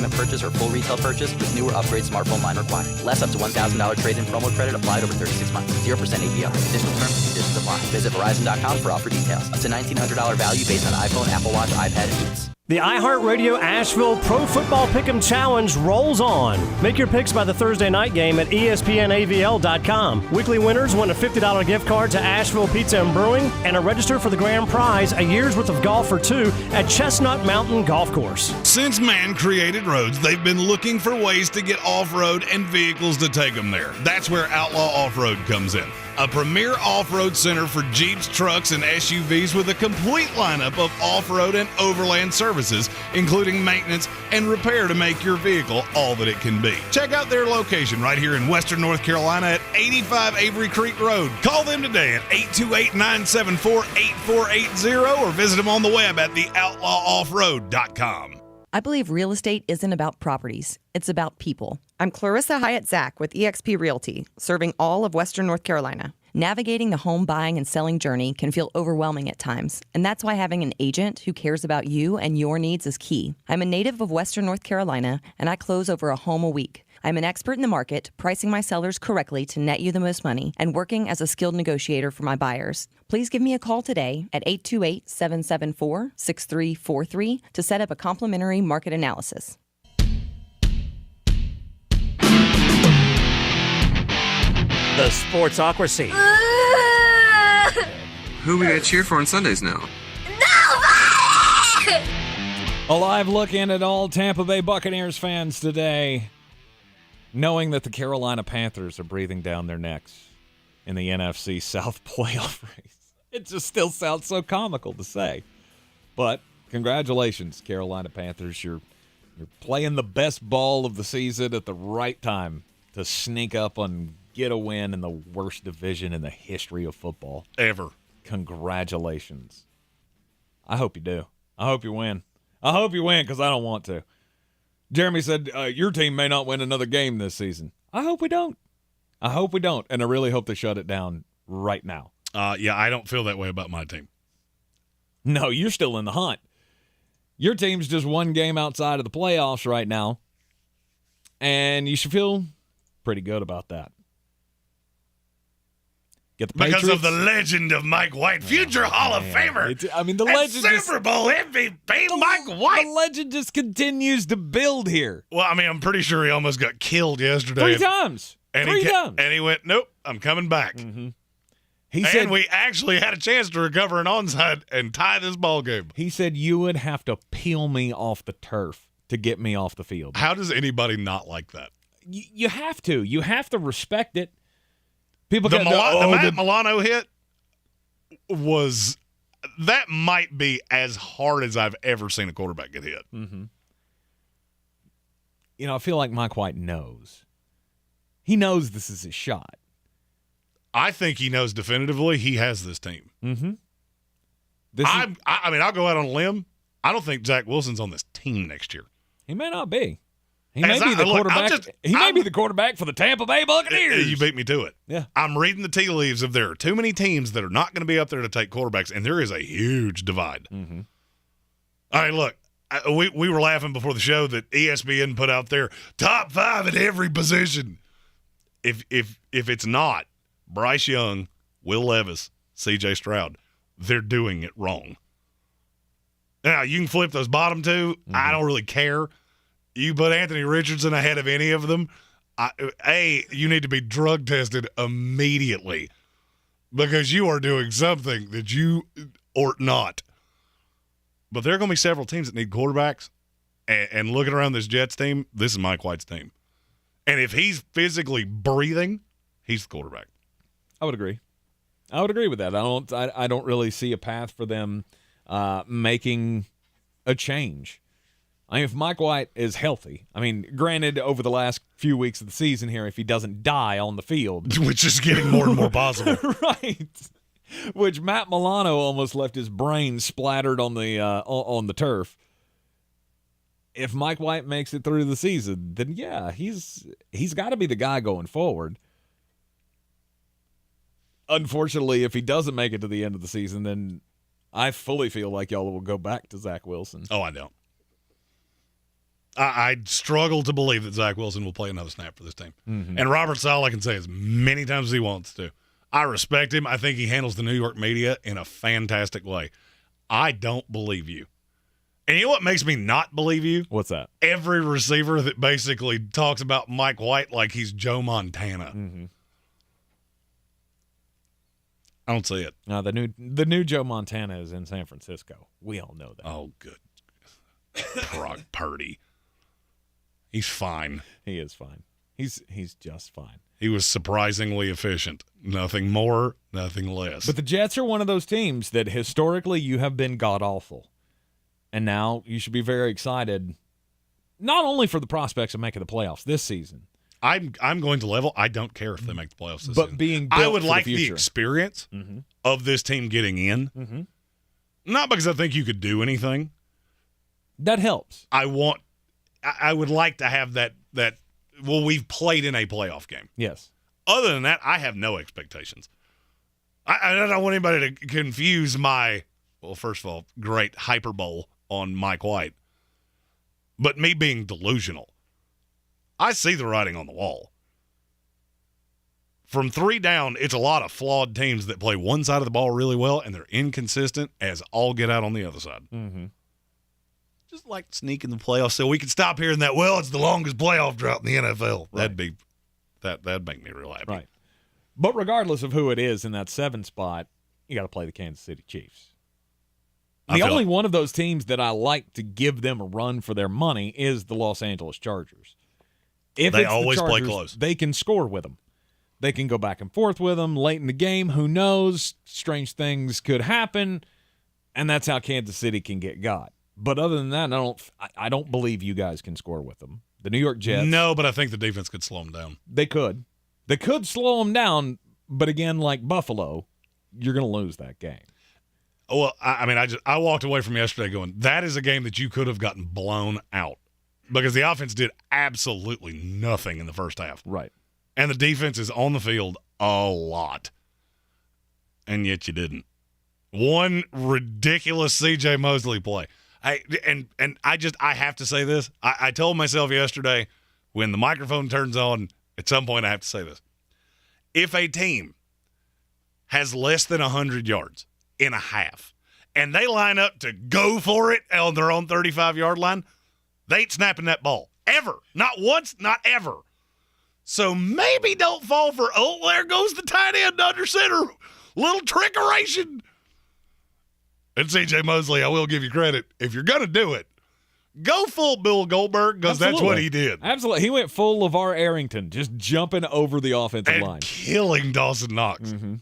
document purchase or full retail purchase with new or upgrade smartphone line required. Less up to $1,000 trade-in promo credit applied over 36 months. 0% APR. Additional terms and conditions apply. Visit Verizon.com for offer details. Up to $1,900 value based on iPhone, Apple Watch, iPad, and Beats. The iHeartRadio Asheville Pro Football Pick'em Challenge rolls on. Make your picks by the Thursday night game at ESPNAVL.com. Weekly winners win a $50 gift card to Asheville Pizza and Brewing and a register for the grand prize, a year's worth of golf for two at Chestnut Mountain Golf Course. Since man created roads, they've been looking for ways to get off-road and vehicles to take them there. That's where Outlaw Off-Road comes in. A premier off-road center for Jeeps, trucks, and SUVs with a complete lineup of off-road and overland services, including maintenance and repair to make your vehicle all that it can be. Check out their location right here in Western North Carolina at 85 Avery Creek Road. Call them today at 828-974-8480 or visit them on the web at theoutlawoffroad.com. I believe real estate isn't about properties. It's about people. I'm Clarissa Hyatt-Zach with eXp Realty, serving all of Western North Carolina. Navigating the home buying and selling journey can feel overwhelming at times, and that's why having an agent who cares about you and your needs is key. I'm a native of Western North Carolina, and I close over a home a week. I'm an expert in the market, pricing my sellers correctly to net you the most money, and working as a skilled negotiator for my buyers. Please give me a call today at 828-774-6343 to set up a complimentary market analysis. The Sportsocracy. Who we gotta cheer for on Sundays now? Nobody! A live look in at all Tampa Bay Buccaneers fans today, knowing that the Carolina Panthers are breathing down their necks in the NFC South playoff race. It just still sounds so comical to say. But congratulations, Carolina Panthers. You're playing the best ball of the season at the right time to sneak up and get a win in the worst division in the history of football. Ever. Congratulations. I hope you do. I hope you win. I hope you win because I don't want to. Jeremy said, your team may not win another game this season. I hope we don't. I hope we don't, and I really hope they shut it down right now. Yeah, I don't feel that way about my team. No, you're still in the hunt. Your team's just one game outside of the playoffs right now, and you should feel pretty good about that. Get the Patriots. Because of the legend of Mike White, future Hall of Famer. The legend Super Bowl MVP Mike White. The legend just continues to build here. Well, I'm pretty sure he almost got killed yesterday. Three times. And he went, nope, I'm coming back. Mm-hmm. He said we actually had a chance to recover an onside and tie this ball game. He said you would have to peel me off the turf to get me off the field. How does anybody not like that? You have to. You have to respect it. People the Matt Milano hit that might be as hard as I've ever seen a quarterback get hit. Mm-hmm. I feel like Mike White knows. He knows this is his shot. I think he knows definitively he has this team. Mm-hmm. I'll go out on a limb. I don't think Zach Wilson's on this team next year. He may not be. He may be the quarterback. He may be the quarterback for the Tampa Bay Buccaneers. You beat me to it. Yeah. I'm reading the tea leaves of there are too many teams that are not going to be up there to take quarterbacks, and there is a huge divide. Mm-hmm. All right, look, we were laughing before the show that ESPN put out there top 5 at every position. If it's not Bryce Young, Will Levis, C.J. Stroud, they're doing it wrong. Now, you can flip those bottom two. Mm-hmm. I don't really care. You put Anthony Richardson ahead of any of them, you need to be drug tested immediately because you are doing something that you ought not. But there are going to be several teams that need quarterbacks, and looking around this Jets team, this is Mike White's team. And if he's physically breathing, he's the quarterback. I would agree. I would agree with that. I don't really see a path for them making a change. If Mike White is healthy, granted, over the last few weeks of the season here, if he doesn't die on the field. Which is getting more and more possible. Right. Which Matt Milano almost left his brain splattered on the turf. If Mike White makes it through the season, then yeah, he's got to be the guy going forward. Unfortunately, if he doesn't make it to the end of the season, then I fully feel like y'all will go back to Zach Wilson. Oh, I don't. I struggle to believe that Zach Wilson will play another snap for this team. Mm-hmm. And Robert Saleh can say as many times as he wants to. I respect him. I think he handles the New York media in a fantastic way. I don't believe you. And you know what makes me not believe you? What's that? Every receiver that basically talks about Mike White like he's Joe Montana. Mm-hmm. I don't see it. No, the new Joe Montana is in San Francisco. We all know that. Oh, good. Brock Purdy. He's fine. He is fine. He's just fine. He was surprisingly efficient. Nothing more, nothing less. But the Jets are one of those teams that historically you have been god-awful. And now you should be very excited, not only for the prospects of making the playoffs this season. I'm going to level. I don't care if they make the playoffs this season. But being built I would for like the the future. experience of this team getting in. Mm-hmm. Not because I think you could do anything. That helps. I would like to have that we've played in a playoff game. Yes. Other than that, I have no expectations. I don't want anybody to confuse my, well, first of all, great hyperbole on Mike White, but me being delusional. I see the writing on the wall. From 3 down, it's a lot of flawed teams that play one side of the ball really well, and they're inconsistent as all get out on the other side. Mm-hmm. Just like sneak in the playoffs so we can stop hearing that, well, it's the longest playoff drought in the NFL. Right. That'd make me real happy. Right. But regardless of who it is in that 7 spot, you got to play the Kansas City Chiefs. The only one of those teams that I like to give them a run for their money is the Los Angeles Chargers. If they it's always the Chargers, play close. They can score with them. They can go back and forth with them late in the game. Who knows? Strange things could happen, and that's how Kansas City can get got. But other than that, I don't believe you guys can score with them. The New York Jets. No, but I think the defense could slow them down. They could. They could slow them down, but again, like Buffalo, you're going to lose that game. Well, I walked away from yesterday going, that is a game that you could have gotten blown out because the offense did absolutely nothing in the first half. Right. And the defense is on the field a lot. And yet you didn't. One ridiculous C.J. Mosley play. I have to say this. I told myself yesterday when the microphone turns on, at some point I have to say this. If a team has less than 100 yards in a half and they line up to go for it on their own 35-yard line, they ain't snapping that ball. Ever. Not once, not ever. So maybe don't fall for, oh, there goes the tight end under center. Little trickeration. And C.J. Mosley, I will give you credit. If you're going to do it, go full Bill Goldberg because that's what he did. Absolutely. He went full LeVar Arrington, just jumping over the offensive line. Killing Dawson Knox. Mm-hmm.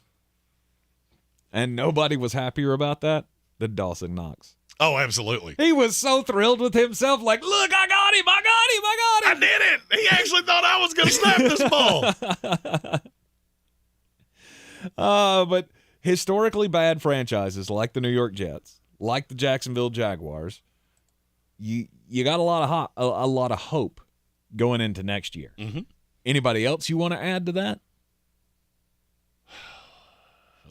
And nobody was happier about that than Dawson Knox. Oh, absolutely. He was so thrilled with himself, like, look, I got him. I did it. He actually thought I was going to snap this ball. But historically bad franchises like the New York Jets, like the Jacksonville Jaguars, you got a lot of hope going into next year. Mm-hmm. Anybody else you want to add to that?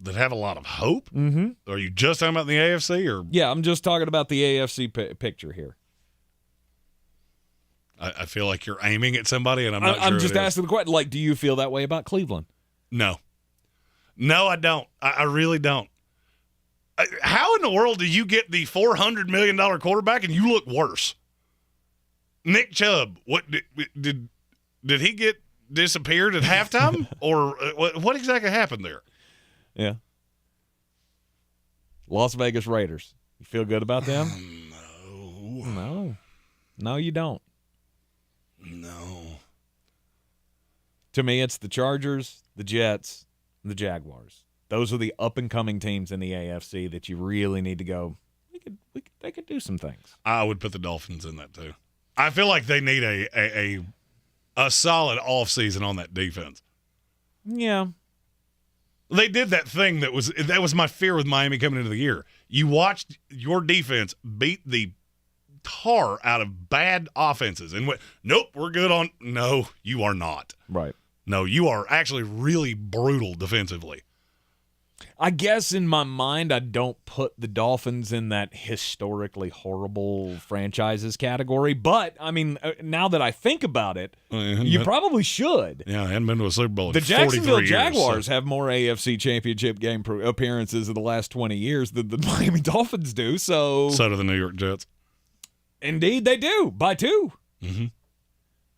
That have a lot of hope? Mm-hmm. Are you just talking about the AFC? Or Yeah, I'm just talking about the AFC picture here. I feel like you're aiming at somebody, and I'm not sure. I'm just asking the question, like, do you feel that way about Cleveland? No, I don't. I really don't. How in the world do you get the $400 million quarterback and you look worse? Nick Chubb, what did he get disappeared at halftime, or what exactly happened there? Yeah. Las Vegas Raiders. You feel good about them? No, you don't. No. To me, it's the Chargers, the Jets, and the Jaguars. Those are the up-and-coming teams in the AFC that you really need to go, they could do some things. I would put the Dolphins in that too. I feel like they need a solid offseason on that defense. Yeah. They did that thing that was my fear with Miami coming into the year. You watched your defense beat the tar out of bad offenses and went, nope, we're good on. No, you are not. Right. No, you are actually really brutal defensively. I guess in my mind, I don't put the Dolphins in that historically horrible franchises category. But, I mean, now that I think about it, you probably should. Yeah, I hadn't been to a Super Bowl in The 43 Jacksonville years, Jaguars so. have more AFC Championship game appearances in the last 20 years than the Miami Dolphins do. So do the New York Jets. Indeed, they do, by 2. Mm-hmm.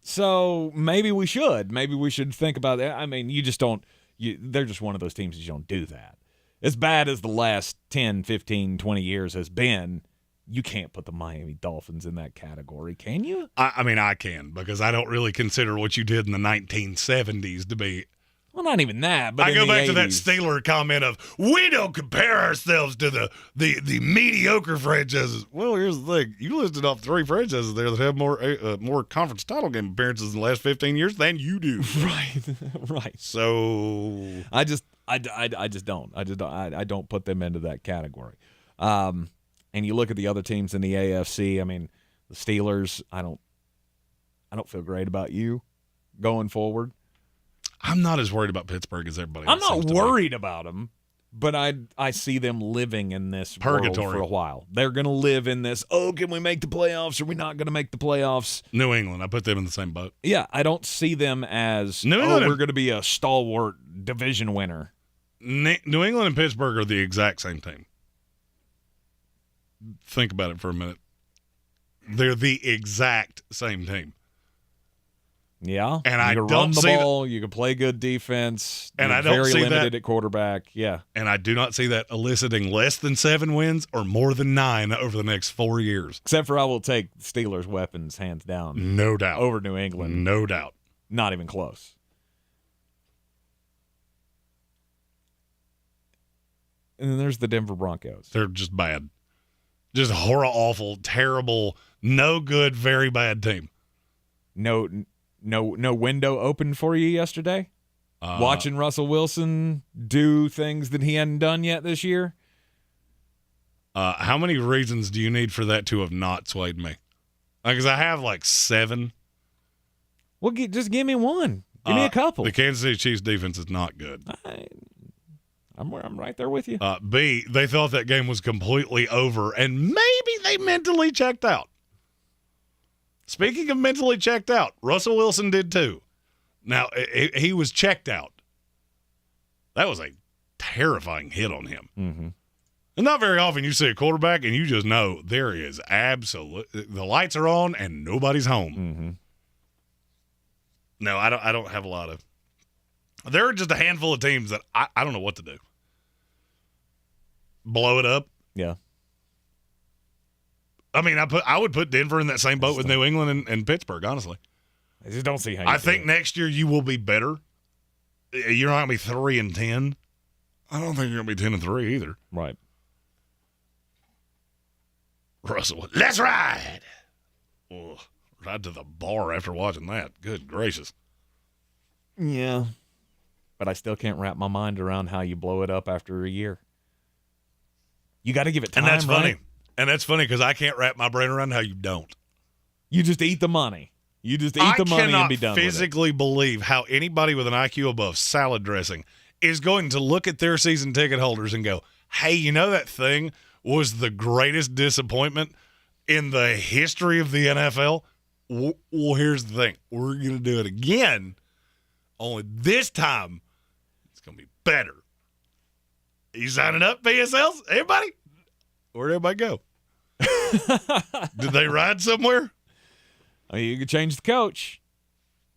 So maybe we should. Maybe we should think about that. I mean, you just don't. They're just one of those teams that you don't do that. As bad as the last 10, 15, 20 years has been, you can't put the Miami Dolphins in that category, can you? I mean, I can, because I don't really consider what you did in the 1970s to be. Well, not even that, but I go back 80s. to that Steeler comment of, we don't compare ourselves to the mediocre franchises. Well, here's the thing. You listed off 3 franchises there that have more conference title game appearances in the last 15 years than you do. Right. So I just don't. I don't put them into that category. And you look at the other teams in the AFC. I mean, the Steelers. I don't feel great about you going forward. I'm not as worried about Pittsburgh as everybody else. I'm not worried about them, but I see them living in this purgatory world for a while. They're going to live in this, can we make the playoffs? Are we not going to make the playoffs? New England, I put them in the same boat. Yeah, I don't see them as, New England we're going to be a stalwart division winner. New England and Pittsburgh are the exact same team. Think about it for a minute. They're the exact same team. Yeah, and you I can don't run the see ball. You can play good defense. And You're I don't very see limited that at quarterback. Yeah, and I do not see that eliciting less than 7 wins or more than 9 over the next 4 years. Except for I will take Steelers' weapons hands down. No doubt over New England. No doubt. Not even close. And then there's the Denver Broncos. They're just bad, just horrible, awful, terrible, no good, very bad team. No window open for you yesterday? Watching Russell Wilson do things that he hadn't done yet this year? How many reasons do you need for that to have not swayed me? Because I have like 7. Well, just give me one. Give me a couple. The Kansas City Chiefs defense is not good. I'm right there with you. B, they thought that game was completely over, and maybe they mentally checked out. Speaking of mentally checked out, Russell Wilson did too. Now, he was checked out. That was a terrifying hit on him. Mm-hmm. And not very often you see a quarterback and you just know there is the lights are on and nobody's home. Mm-hmm. No, I don't have a lot of. There are just a handful of teams that I don't know what to do. Blow it up. Yeah. I mean, I would put Denver in that same boat with New England and Pittsburgh, honestly. I just don't see how I think next year you will be better. You're not going to be 3-10. I don't think you're going to be 10-3 either. Right. Russell, let's ride. Oh, ride to the bar after watching that. Good gracious. Yeah. But I still can't wrap my mind around how you blow it up after a year. You got to give it time, And that's funny. right? And that's funny because I can't wrap my brain around how you don't. You just eat the money. You just eat the money and be done I cannot physically believe how anybody with an IQ above salad dressing is going to look at their season ticket holders and go, hey, you know that thing was the greatest disappointment in the history of the NFL? Well, here's the thing. We're going to do it again, only this time it's going to be better. You signing up, PSLs? Everybody? Where'd everybody go? Did they ride somewhere? I mean, you could change the coach.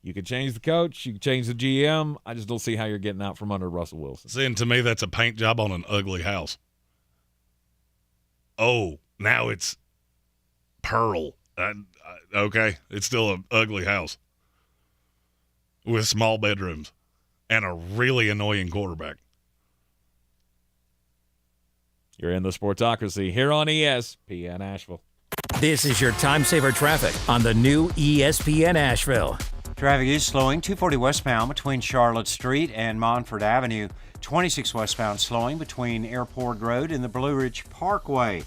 You could change the coach. You could change the GM. I just don't see how you're getting out from under Russell Wilson. See, and to me, that's a paint job on an ugly house. Oh, now it's Pearl. Okay, it's still an ugly house with small bedrooms and a really annoying quarterback. You're in the Sportsocracy here on ESPN Asheville. This is your time saver traffic on the new ESPN Asheville. Traffic is slowing. 240 westbound between Charlotte Street and Montford Avenue. 26 westbound slowing between Airport Road and the Blue Ridge Parkway.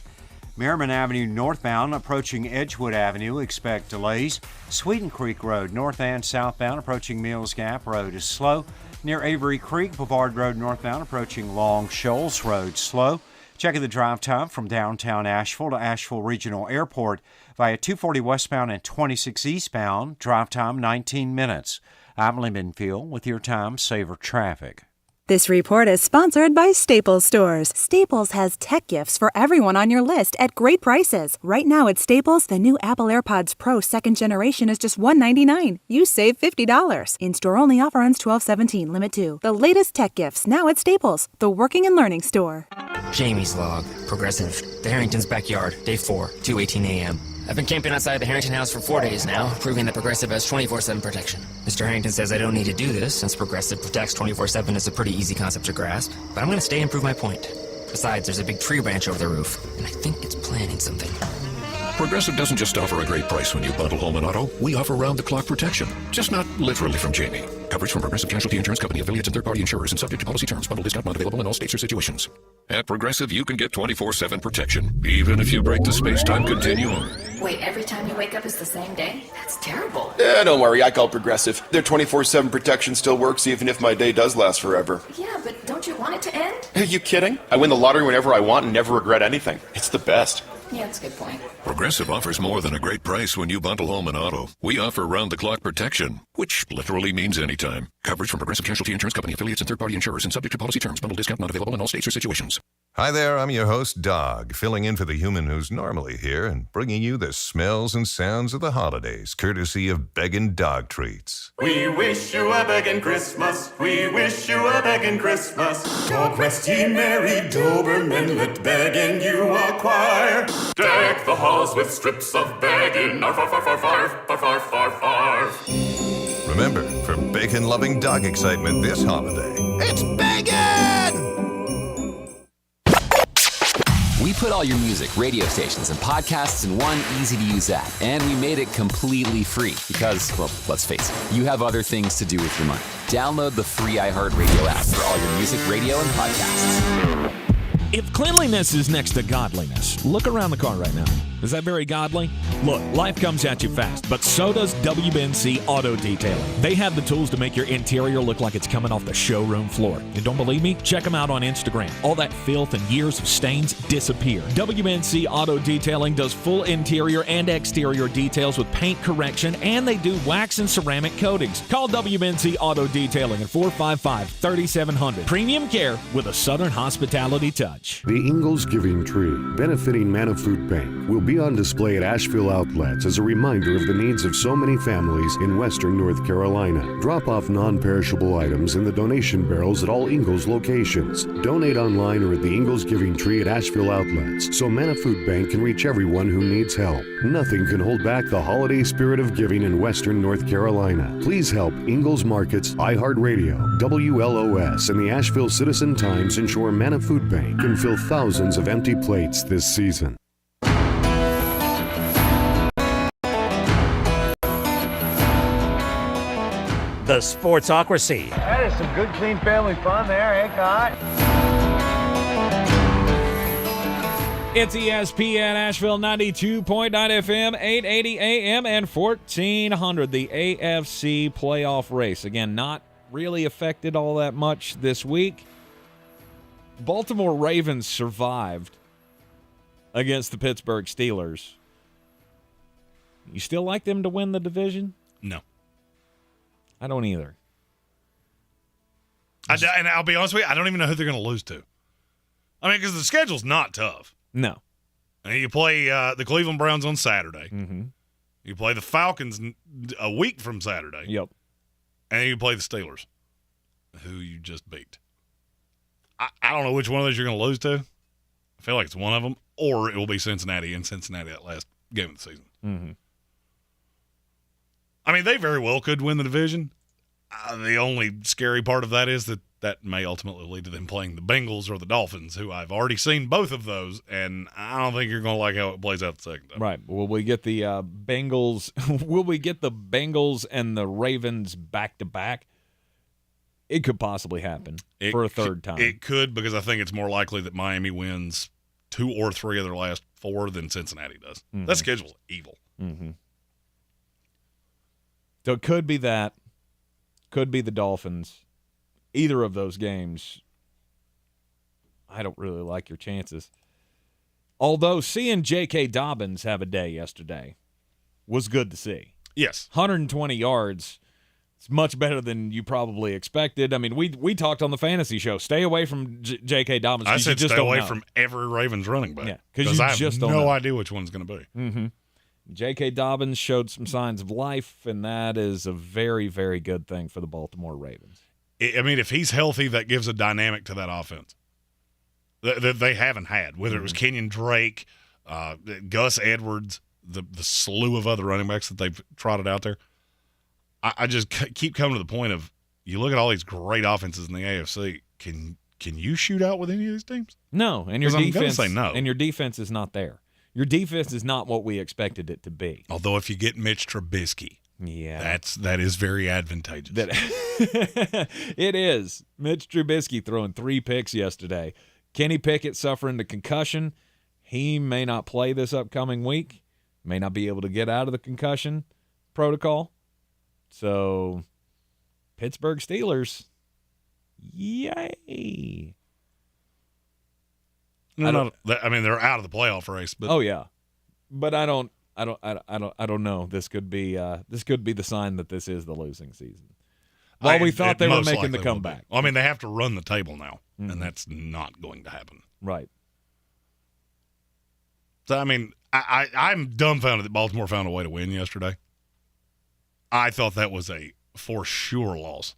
Merriman Avenue northbound approaching Edgewood Avenue. Expect delays. Sweeten Creek Road north and southbound approaching Mills Gap Road is slow. near Avery Creek, Boulevard Road northbound, approaching Long Shoals Road slow. Checking the drive time from downtown Asheville to Asheville Regional Airport via 240 westbound and 26 eastbound. Drive time 19 minutes. I'm Lyndon Field with your Time Saver Traffic. This report is sponsored by Staples Stores. Staples has tech gifts for everyone on your list at great prices. Right now at Staples, the new Apple AirPods Pro 2nd generation is just $199. You save $50. In-store only offer ends 12/17, limit 2. The latest tech gifts now at Staples, the working and learning store. Jamie's log. Progressive. The Harrington's backyard. Day 4, 2:18 a.m. I've been camping outside the Harrington house for 4 days now, proving that Progressive has 24/7 protection. Mr. Harrington says I don't need to do this, since Progressive protects 24/7 is a pretty easy concept to grasp, but I'm going to stay and prove my point. Besides, there's a big tree branch over the roof, and I think it's planning something. Progressive doesn't just offer a great price when you bundle home and auto. We offer round-the-clock protection, just not literally from Jamie. Coverage from Progressive Casualty Insurance Company, affiliates, and third-party insurers, and subject to policy terms. Bundle discount not available in all states or situations. At Progressive, you can get 24/7 protection, even if you break the space-time continuum. Wait, every time you wake up is the same day? That's terrible. Yeah, don't worry, I call Progressive. Their 24/7 protection still works even if my day does last forever. Yeah, but don't you want it to end? Are you kidding? I win the lottery whenever I want and never regret anything. It's the best. Yeah, that's a good point. Progressive offers more than a great price when you bundle home and auto. We offer round-the-clock protection, which literally means anytime. Coverage from Progressive Casualty Insurance Company, affiliates, and third-party insurers, and subject to policy terms. Bundle discount not available in all states or situations. Hi there, I'm your host, Dog, filling in for the human who's normally here and bringing you the smells and sounds of the holidays, courtesy of Beggin' Dog Treats. We wish you a beggin' Christmas. We wish you a beggin' Christmas. Dog rest ye merry Doberman, let begging you acquire. Deck the halls with strips of begging. Arf, arf, arf, arf, arf, arf, arf, arf. Remember, for bacon-loving dog excitement this holiday, it's Beggin'! We put all your music, radio stations, and podcasts in one easy-to-use app, and we made it completely free because, well, let's face it, you have other things to do with your money. Download the free iHeartRadio app for all your music, radio, and podcasts. If cleanliness is next to godliness, look around the car right now. Is that very godly? Look, life comes at you fast, but so does WBNC Auto Detailing. They have the tools to make your interior look like it's coming off the showroom floor. You don't believe me? Check them out on Instagram. All that filth and years of stains disappear. WBNC Auto Detailing does full interior and exterior details with paint correction, and they do wax and ceramic coatings. Call WBNC Auto Detailing at 455-3700. Premium care with a Southern hospitality touch. The Ingles Giving Tree, benefiting Manna Food Bank, will be on display at Asheville Outlets as a reminder of the needs of so many families in western North Carolina. Drop off non-perishable items in the donation barrels at all Ingles locations. Donate online or at the Ingles Giving Tree at Asheville Outlets so Manna Food Bank can reach everyone who needs help. Nothing can hold back the holiday spirit of giving in western North Carolina. Please help Ingles Markets, iHeartRadio, WLOS, and the Asheville Citizen-Times ensure Manna Food Bank can fill thousands of empty plates this season. The Sportsocracy. That is some good, clean family fun there, eh, Kai? It's ESPN Asheville 92.9 FM, 880 AM, and 1400. The AFC playoff race. Again, not really affected all that much this week. Baltimore Ravens survived against the Pittsburgh Steelers. You still like them to win the division? No. I don't either. And I'll be honest with you, I don't even know who they're going to lose to. I mean, because the schedule's not tough. No. And you play the Cleveland Browns on Saturday. Mm-hmm. You play the Falcons a week from Saturday. Yep. And then you play the Steelers, who you just beat. I don't know which one of those you're going to lose to. I feel like it's one of them, or it will be Cincinnati that last game of the season. Mm-hmm. I mean, they very well could win the division. The only scary part of that is that may ultimately lead to them playing the Bengals or the Dolphins, who I've already seen both of those, and I don't think you're going to like how it plays out the second time. Right. Will we get the Bengals? Will we get the Bengals and the Ravens back to back? It could possibly happen for a third time. It could, because I think it's more likely that Miami wins 2 or 3 of their last 4 than Cincinnati does. Mm-hmm. That schedule's evil. Mm-hmm. So it could be that. Could be the Dolphins. either of those games, I don't really like your chances. Although seeing J.K. Dobbins have a day yesterday was good to see. Yes. 120 yards. It's much better than you probably expected. I mean, we talked on the fantasy show. Stay away from J.K. Dobbins. I said just stay don't away know. from every Ravens running back. Yeah, because I have just don't no know. idea which one's going to be. Mm-hmm. J.K. Dobbins showed some signs of life, and that is a very, very good thing for the Baltimore Ravens. I mean, if he's healthy, that gives a dynamic to that offense that they haven't had, whether it was Kenyon Drake, Gus Edwards, the slew of other running backs that they've trotted out there. I just keep coming to the point of, you look at all these great offenses in the AFC, can you shoot out with any of these teams? No, and your 'Cause I'm defense gonna say no. And your defense is not there. Your defense is not what we expected it to be. Although if you get Mitch Trubisky, yeah, that is very advantageous. It is. Mitch Trubisky throwing 3 picks yesterday. Kenny Pickett suffering the concussion. He may not play this upcoming week. May not be able to get out of the concussion protocol. So, Pittsburgh Steelers, yay! They're out of the playoff race. But oh yeah, but I don't know. This could be the sign that this is the losing season. Well, we thought they were making the comeback. I mean, they have to run the table now, and that's not going to happen. Right. So, I mean, I'm dumbfounded that Baltimore found a way to win yesterday. I thought that was a for sure loss.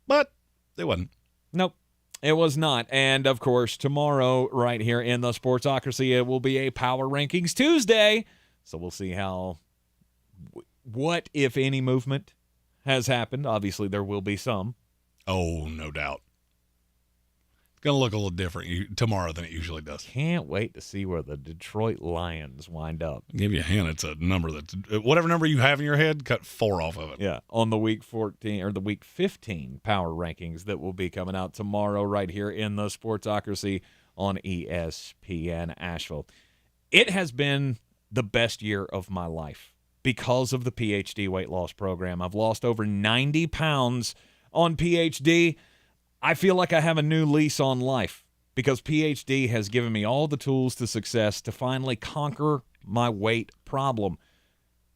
But it wasn't. Nope, it was not. And, of course, tomorrow right here in the Sportsocracy, it will be a Power Rankings Tuesday. So we'll see what, if any, movement has happened. Obviously, there will be some. Oh, no doubt. It's going to look a little different tomorrow than it usually does. Can't wait to see where the Detroit Lions wind up. I'll give you a hint. It's a number that's whatever number you have in your head, cut 4 off of it. Yeah, on the Week 14 or the Week 15 Power Rankings that will be coming out tomorrow right here in the Sportsocracy on ESPN Asheville. It has been the best year of my life because of the PhD weight loss program. I've lost over 90 pounds on PhD. I feel like I have a new lease on life because PhD has given me all the tools to success to finally conquer my weight problem.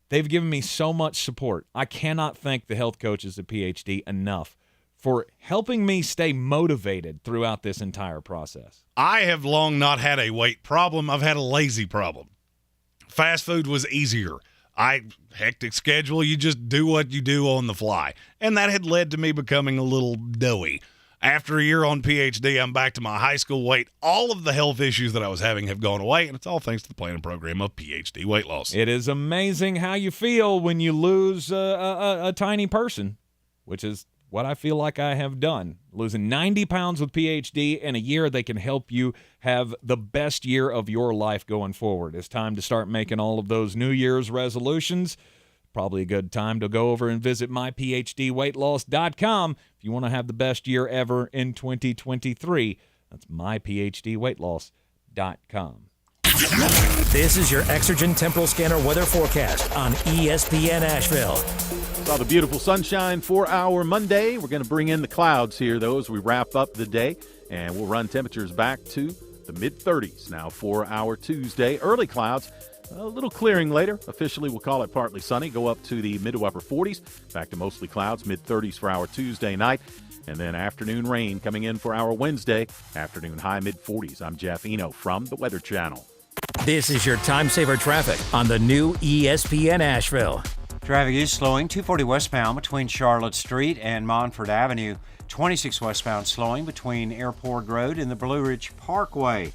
They've given me so much support. I cannot thank the health coaches at PhD enough for helping me stay motivated throughout this entire process. I have long not had a weight problem. I've had a lazy problem. Fast food was easier. Hectic schedule, you just do what you do on the fly. And that had led to me becoming a little doughy. After a year on PhD, I'm back to my high school weight. All of the health issues that I was having have gone away, and it's all thanks to the planning program of PhD Weight Loss. It is amazing how you feel when you lose a tiny person, which is what I feel like I have done. Losing 90 pounds with PhD in a year, they can help you have the best year of your life going forward. It's time to start making all of those New Year's resolutions. Probably a good time to go over and visit myphdweightloss.com if you want to have the best year ever in 2023. That's myphdweightloss.com. This is your Exergen Temporal Scanner weather forecast on ESPN Asheville. Saw the beautiful sunshine for our Monday. We're going to bring in the clouds here, though, as we wrap up the day, and we'll run temperatures back to the mid-30s now for our Tuesday. Early clouds. A little clearing later. Officially, we'll call it partly sunny. Go up to the mid to upper 40s. Back to mostly clouds, mid-30s for our Tuesday night. And then afternoon rain coming in for our Wednesday. Afternoon high mid-40s. I'm Jeff Eno from the Weather Channel. This is your time saver traffic on the new ESPN Asheville. Traffic is slowing. 240 westbound between Charlotte Street and Montford Avenue. 26 westbound slowing between Airport Road and the Blue Ridge Parkway.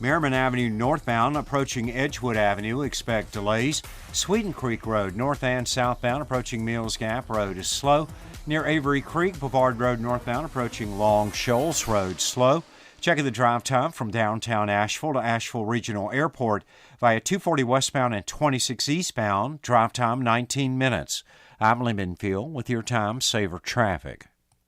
Merriman Avenue northbound approaching Edgewood Avenue, expect delays. Sweeten Creek Road north and southbound approaching Mills Gap Road is slow. Near Avery Creek, Boulevard Road northbound approaching Long Shoals Road slow. Checking the drive time from downtown Asheville to Asheville Regional Airport via 240 westbound and 26 eastbound. Drive time 19 minutes. I'm Lee Minfield with your time saver traffic.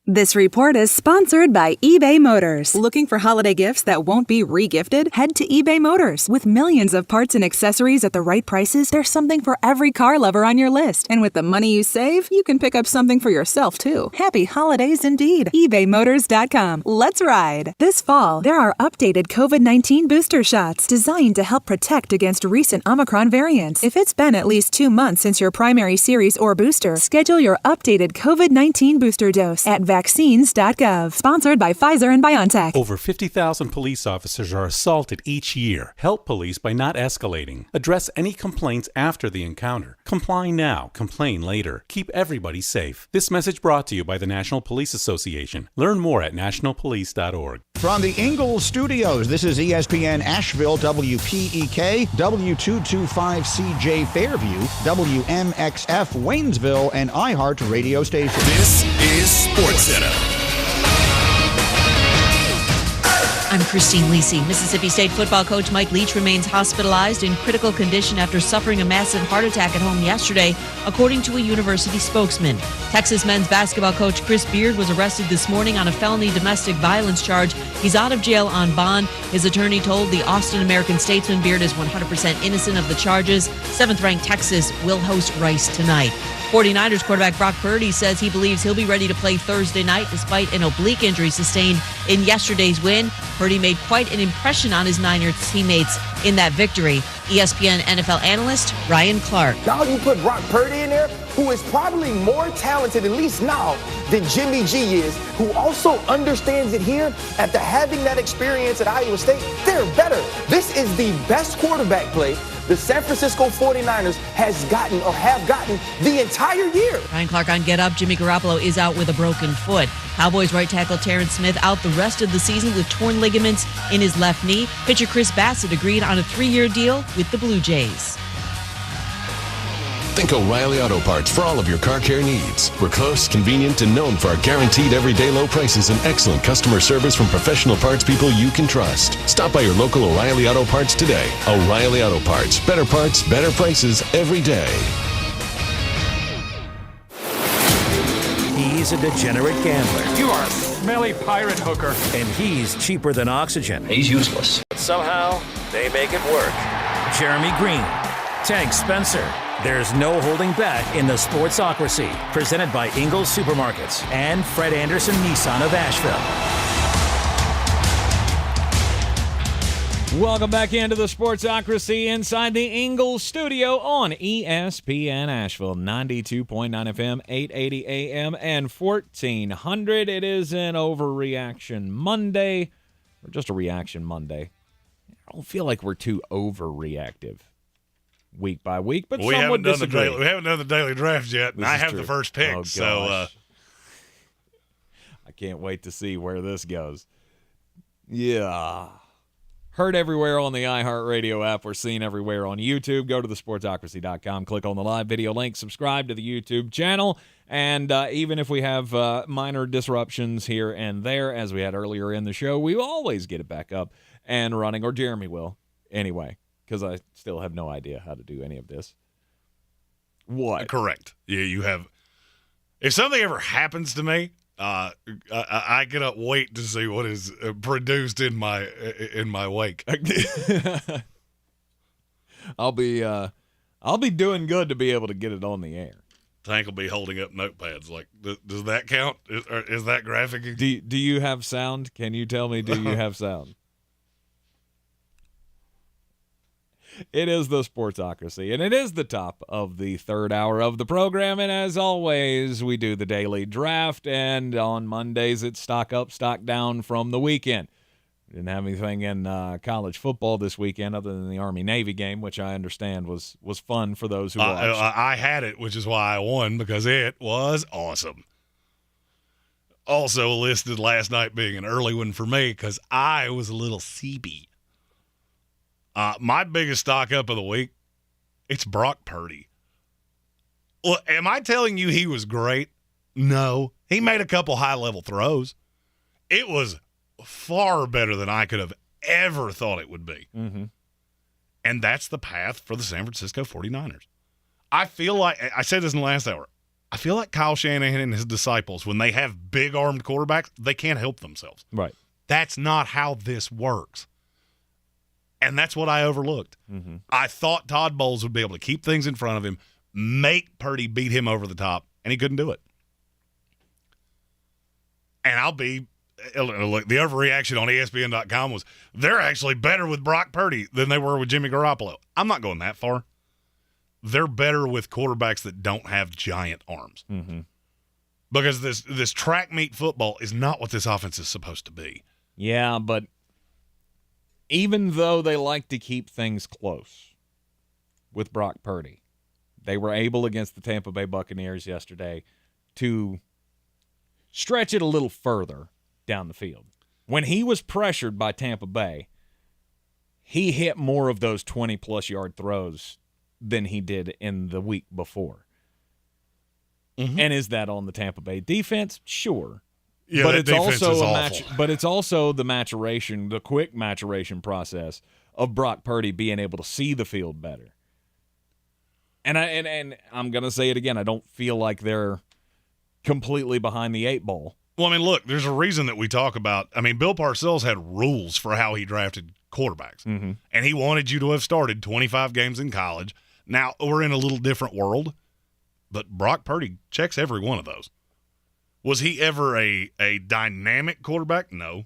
This report is sponsored by eBay Motors. Looking for holiday gifts that won't be re-gifted? Head to eBay Motors. With millions of parts and accessories at the right prices, there's something for every car lover on your list. And with the money you save, you can pick up something for yourself, too. Happy holidays indeed. ebaymotors.com. Let's ride. This fall, there are updated COVID-19 booster shots designed to help protect against recent Omicron variants. If it's been at least 2 months since your primary series or booster, schedule your updated COVID-19 booster dose at vaccines.gov. Sponsored by Pfizer and BioNTech. Over 50,000 police officers are assaulted each year. Help police by not escalating. Address any complaints after the encounter. Comply now, complain later. Keep everybody safe. This message brought to you by the National Police Association. Learn more at nationalpolice.org. From the Ingles Studios, this is ESPN Asheville, WPEK, W225CJ Fairview, WMXF Waynesville, and iHeart Radio Station. This is SportsCenter. I'm Christine Lisi. Mississippi State football coach Mike Leach remains hospitalized in critical condition after suffering a massive heart attack at home yesterday, according to a university spokesman. Texas men's basketball coach Chris Beard was arrested this morning on a felony domestic violence charge. He's out of jail on bond. His attorney told the Austin American-Statesman Beard is 100% innocent of the charges. 7th-ranked Texas will host Rice tonight. 49ers quarterback Brock Purdy says he believes he'll be ready to play Thursday night despite an oblique injury sustained in yesterday's win. Purdy made quite an impression on his Niners teammates in that victory. ESPN NFL analyst Ryan Clark. Now you put Brock Purdy in there, who is probably more talented, at least now, than Jimmy G is, who also understands it here after having that experience at Iowa State. They're better. This is the best quarterback play the San Francisco 49ers have gotten the entire year. Ryan Clark on Get Up. Jimmy Garoppolo is out with a broken foot. Cowboys right tackle Terrence Smith out the rest of the season with torn ligaments in his left knee. Pitcher Chris Bassett agreed on a 3-year deal with the Blue Jays. Think O'Reilly Auto Parts for all of your car care needs. We're close, convenient, and known for our guaranteed everyday low prices and excellent customer service from professional parts people you can trust. Stop by your local O'Reilly Auto Parts today. O'Reilly Auto Parts. Better parts, better prices every day. He's a degenerate gambler. You are a smelly pirate hooker. And he's cheaper than oxygen. He's useless. But somehow, they make it work. Jeremy Greene, Tank Spencer. There's no holding back in the Sportsocracy, presented by Ingles Supermarkets and Fred Anderson Nissan of Asheville. Welcome back into the Sportsocracy inside the Ingles studio on ESPN Asheville, 92.9 FM, 880 AM, and 1400. It is an Overreaction Monday, or just a Reaction Monday. I don't feel like we're too overreactive week by week, but we some would disagree. We haven't done the daily draft yet, and I have the first pick. Oh, so I can't wait to see where this goes. Yeah. Heard everywhere on the iHeartRadio app. We're seen everywhere on YouTube. Go to thesportsocracy.com, click on the live video link, subscribe to the YouTube channel, and even if we have minor disruptions here and there, as we had earlier in the show, we will always get it back up and running, or Jeremy will, anyway, because I still have no idea how to do any of this. What? Correct. Yeah, you have. If something ever happens to me, I cannot wait to see what is produced in my wake. I'll be doing good to be able to get it on the air. Tank will be holding up notepads. Like, does that count? Is that graphic? Do you have sound? Can you tell me? Do you have sound? It is the Sportsocracy, and it is the top of the third hour of the program. And as always, we do the daily draft, and on Mondays it's stock up, stock down from the weekend. We didn't have anything in college football this weekend other than the Army-Navy game, which I understand was fun for those who watched. I had it, which is why I won, because it was awesome. Also listed last night being an early one for me because I was a little CB. My biggest stock up of the week, it's Brock Purdy. Well, am I telling you he was great? No. He made a couple high-level throws. It was far better than I could have ever thought it would be. Mm-hmm. And that's the path for the San Francisco 49ers. I feel like, I said this in the last hour, I feel like Kyle Shanahan and his disciples, when they have big-armed quarterbacks, they can't help themselves. Right. That's not how this works. And that's what I overlooked. Mm-hmm. I thought Todd Bowles would be able to keep things in front of him, make Purdy beat him over the top, and he couldn't do it. And look, the overreaction on ESPN.com was they're actually better with Brock Purdy than they were with Jimmy Garoppolo. I'm not going that far. They're better with quarterbacks that don't have giant arms. Mm-hmm. Because this track meet football is not what this offense is supposed to be. Yeah, but even though they like to keep things close with Brock Purdy, they were able against the Tampa Bay Buccaneers yesterday to stretch it a little further down the field. When he was pressured by Tampa Bay, he hit more of those 20-plus yard throws than he did in the week before. Mm-hmm. And is that on the Tampa Bay defense? Sure. Yeah, but that it's defense also is a awful. but it's also the quick maturation process of Brock Purdy being able to see the field better. And I'm going to say it again, I don't feel like they're completely behind the eight ball. Well, I mean, look, there's a reason that we talk about, Bill Parcells had rules for how he drafted quarterbacks. Mm-hmm. And he wanted you to have started 25 games in college. Now, we're in a little different world, but Brock Purdy checks every one of those. Was he ever a dynamic quarterback? No.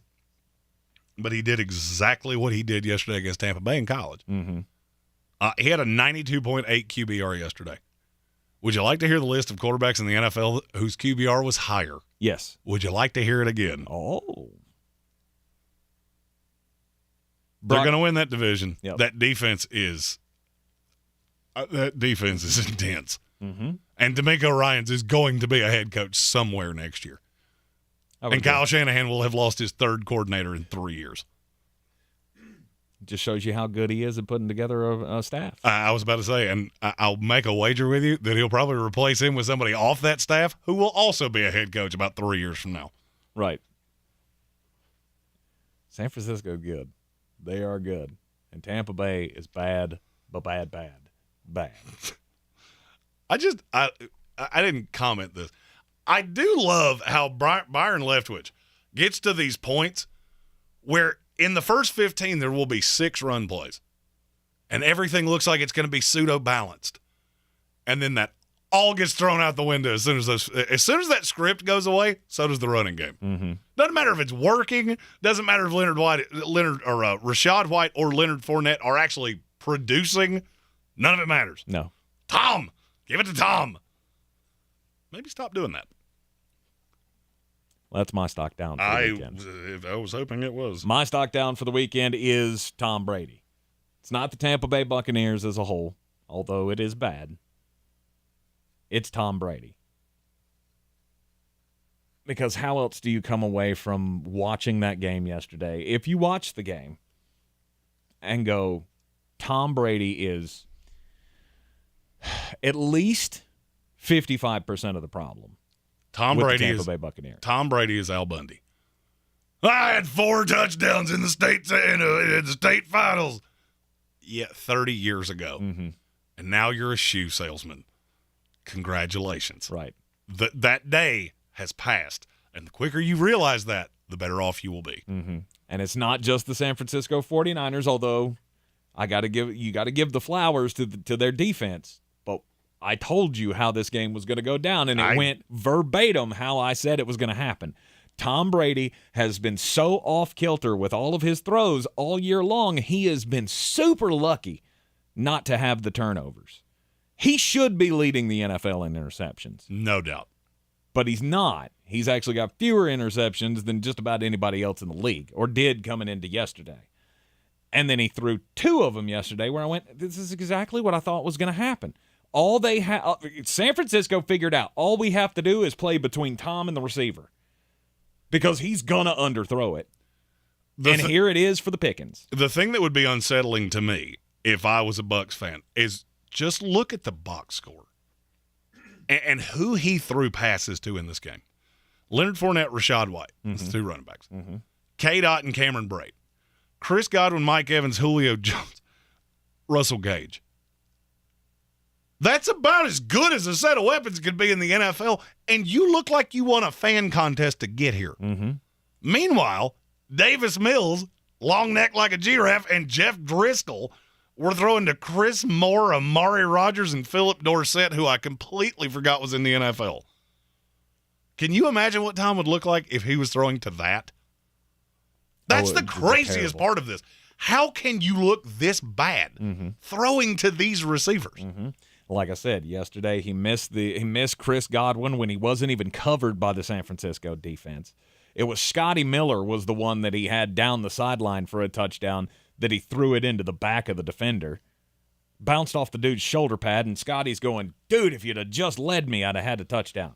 But he did exactly what he did yesterday against Tampa Bay in college. Mm-hmm. He had a 92.8 QBR yesterday. Would you like to hear the list of quarterbacks in the NFL whose QBR was higher? Yes. Would you like to hear it again? Oh. They're going to win that division. Yep. That defense is intense. Mm-hmm. And DeMeco Ryans is going to be a head coach somewhere next year. And Kyle Shanahan will have lost his third coordinator in 3 years. Just shows you how good he is at putting together a staff. I was about to say, and I'll make a wager with you that he'll probably replace him with somebody off that staff who will also be a head coach about 3 years from now. Right. San Francisco good. They are good. And Tampa Bay is bad, but bad. I didn't comment this. I do love how Byron Leftwich gets to these points where in the first 15 there will be 6 run plays, and everything looks like it's going to be pseudo-balanced. And then that all gets thrown out the window as soon as that script goes away, so does the running game. Mm-hmm. Doesn't matter if it's working. Doesn't matter if Rashad White or Leonard Fournette are actually producing. None of it matters. No. Tom, give it to Tom. Maybe stop doing that. Well, that's my stock down for the weekend. I was hoping it was. My stock down for the weekend is Tom Brady. It's not the Tampa Bay Buccaneers as a whole, although it is bad. It's Tom Brady. Because how else do you come away from watching that game yesterday? If you watch the game and go, Tom Brady is at least 55% of the problem. Tom with Brady the Tampa is Bay Buccaneers. Tom Brady is Al Bundy. I had 4 touchdowns in the state finals. Yeah, 30 years ago. Mm-hmm. And now you're a shoe salesman. Congratulations. Right. That day has passed. And the quicker you realize that, the better off you will be. Mm-hmm. And it's not just the San Francisco 49ers, although you got to give the flowers to their defense. But I told you how this game was going to go down, and it went verbatim how I said it was going to happen. Tom Brady has been so off-kilter with all of his throws all year long, he has been super lucky not to have the turnovers. He should be leading the NFL in interceptions. No doubt. But he's not. He's actually got fewer interceptions than just about anybody else in the league, or did coming into yesterday. And then he threw 2 of them yesterday where I went, this is exactly what I thought was going to happen. San Francisco figured out all we have to do is play between Tom and the receiver because he's going to underthrow it. Here it is for the pickings. The thing that would be unsettling to me if I was a Bucs fan is just look at the box score and who he threw passes to in this game. Leonard Fournette, Rashad White. That's the 2 running backs. Mm-hmm. K-Dot and Cameron Brate. Chris Godwin, Mike Evans, Julio Jones, Russell Gage. That's about as good as a set of weapons could be in the NFL, and you look like you won a fan contest to get here. Mm-hmm. Meanwhile, Davis Mills, long neck like a giraffe, and Jeff Driscoll were throwing to Chris Moore, Amari Rodgers, and Philip Dorsett, who I completely forgot was in the NFL. Can you imagine what Tom would look like if he was throwing to that? That's the craziest part of this. How can you look this bad throwing to these receivers? Like I said yesterday, he missed Chris Godwin when he wasn't even covered by the San Francisco defense. It was Scotty Miller was the one that he had down the sideline for a touchdown that he threw it into the back of the defender. Bounced off the dude's shoulder pad, and Scotty's going, dude, if you'd have just led me, I'd have had a touchdown.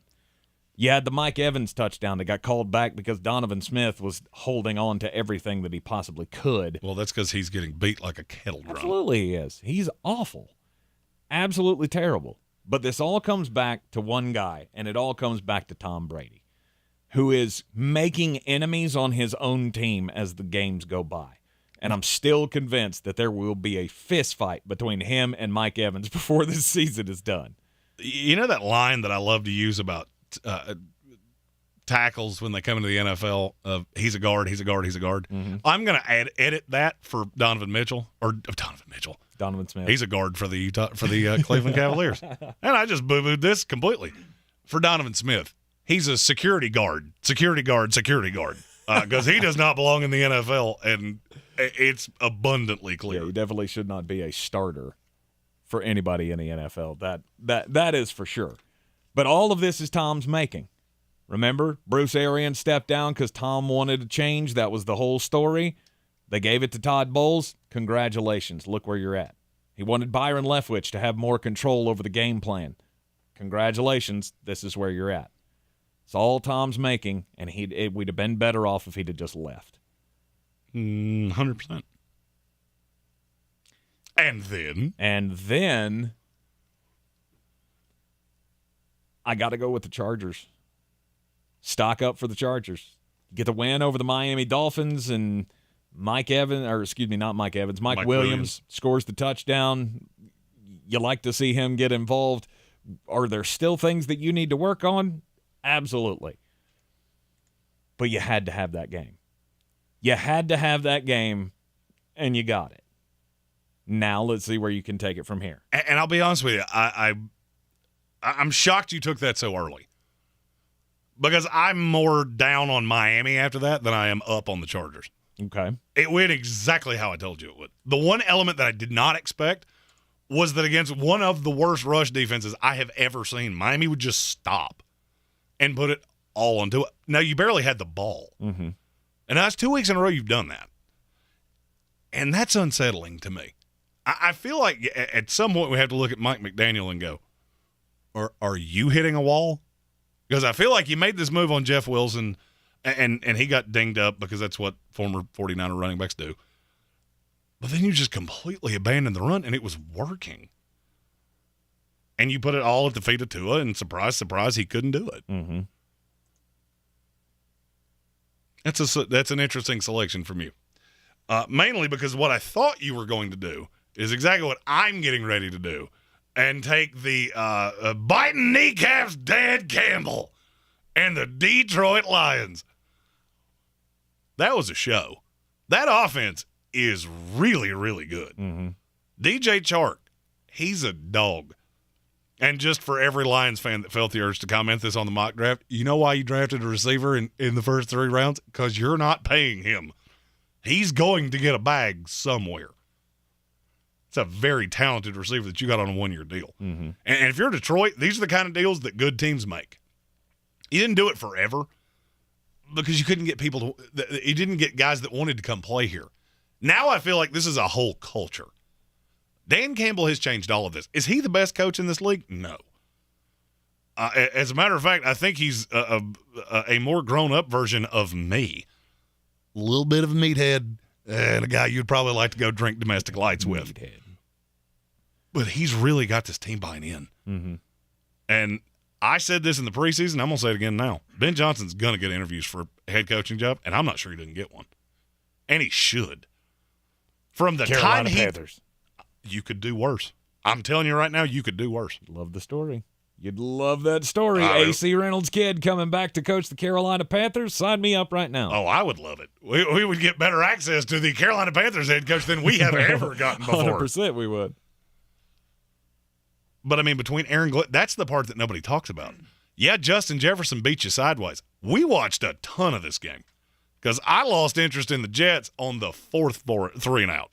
You had the Mike Evans touchdown that got called back because Donovan Smith was holding on to everything that he possibly could. Well, that's because he's getting beat like a kettle drum. Absolutely he is. He's awful. Absolutely terrible. But this all comes back to one guy, and it all comes back to Tom Brady, who is making enemies on his own team as the games go by. And I'm still convinced that there will be a fist fight between him and Mike Evans before this season is done. You know that line that I love to use about tackles when they come into the NFL of he's a guard, he's a guard, he's a guard? I'm going to edit that for Donovan Smith. He's a guard for the Cleveland Cavaliers. And I just boo-booed this completely. For Donovan Smith, he's a security guard, because he does not belong in the NFL, and it's abundantly clear. Yeah, he definitely should not be a starter for anybody in the NFL. That is for sure. But all of this is Tom's making. Remember, Bruce Arians stepped down because Tom wanted a change. That was the whole story. They gave it to Todd Bowles. Congratulations. Look where you're at. He wanted Byron Leftwich to have more control over the game plan. Congratulations. This is where you're at. It's all Tom's making, and we'd have been better off if he'd have just left. 100%. And then I got to go with the Chargers. Stock up for the Chargers. Get the win over the Miami Dolphins, and Mike Williams scores the touchdown. You like to see him get involved. Are there still things that you need to work on? Absolutely. But you had to have that game. And you got it. Now let's see where you can take it from here. And I'll be honest with you, I'm shocked you took that so early. Because I'm more down on Miami after that than I am up on the Chargers. Okay. It went exactly how I told you it would. The one element that I did not expect was that against one of the worst rush defenses I have ever seen, Miami would just stop and put it all onto it. Now, you barely had the ball. And that's 2 weeks in a row you've done that. And that's unsettling to me. I feel like at some point we have to look at Mike McDaniel and go, are you hitting a wall? Because I feel like you made this move on Jeff Wilson, and he got dinged up because that's what former 49er running backs do. But then you just completely abandoned the run, and it was working. And you put it all at the feet of Tua, and surprise, surprise, he couldn't do it. That's an interesting selection from you. Mainly because what I thought you were going to do is exactly what I'm getting ready to do. And take the biting kneecaps Dan Campbell and the Detroit Lions. That was a show. That offense is really, really good. DJ Chark, he's a dog. And just for every Lions fan that felt the urge to comment this on the mock draft, you know why you drafted a receiver in the first 3 rounds? Because you're not paying him. He's going to get a bag somewhere. It's a very talented receiver that you got on a 1-year deal. And if you're Detroit, these are the kind of deals that good teams make. You didn't do it forever because you couldn't get you didn't get guys that wanted to come play here. Now I feel like this is a whole culture. Dan Campbell has changed all of this. Is he the best coach in this league? No. As a matter of fact, I think he's a more grown-up version of me. A little bit of a meathead and a guy you'd probably like to go drink domestic lights with. But he's really got this team buying in. And I said this in the preseason. I'm going to say it again now. Ben Johnson's going to get interviews for a head coaching job, and I'm not sure he didn't get one. And he should. From the Carolina time Panthers. You could do worse. I'm telling you right now, you could do worse. Love the story. You'd love that story. AC Reynolds' kid coming back to coach the Carolina Panthers. Sign me up right now. Oh, I would love it. We would get better access to the Carolina Panthers head coach than we have ever gotten before. 100% we would. But, I mean, between Aaron Glenn, that's the part that nobody talks about. Yeah, Justin Jefferson beat you sideways. We watched a ton of this game because I lost interest in the Jets on the fourth 3-and-out.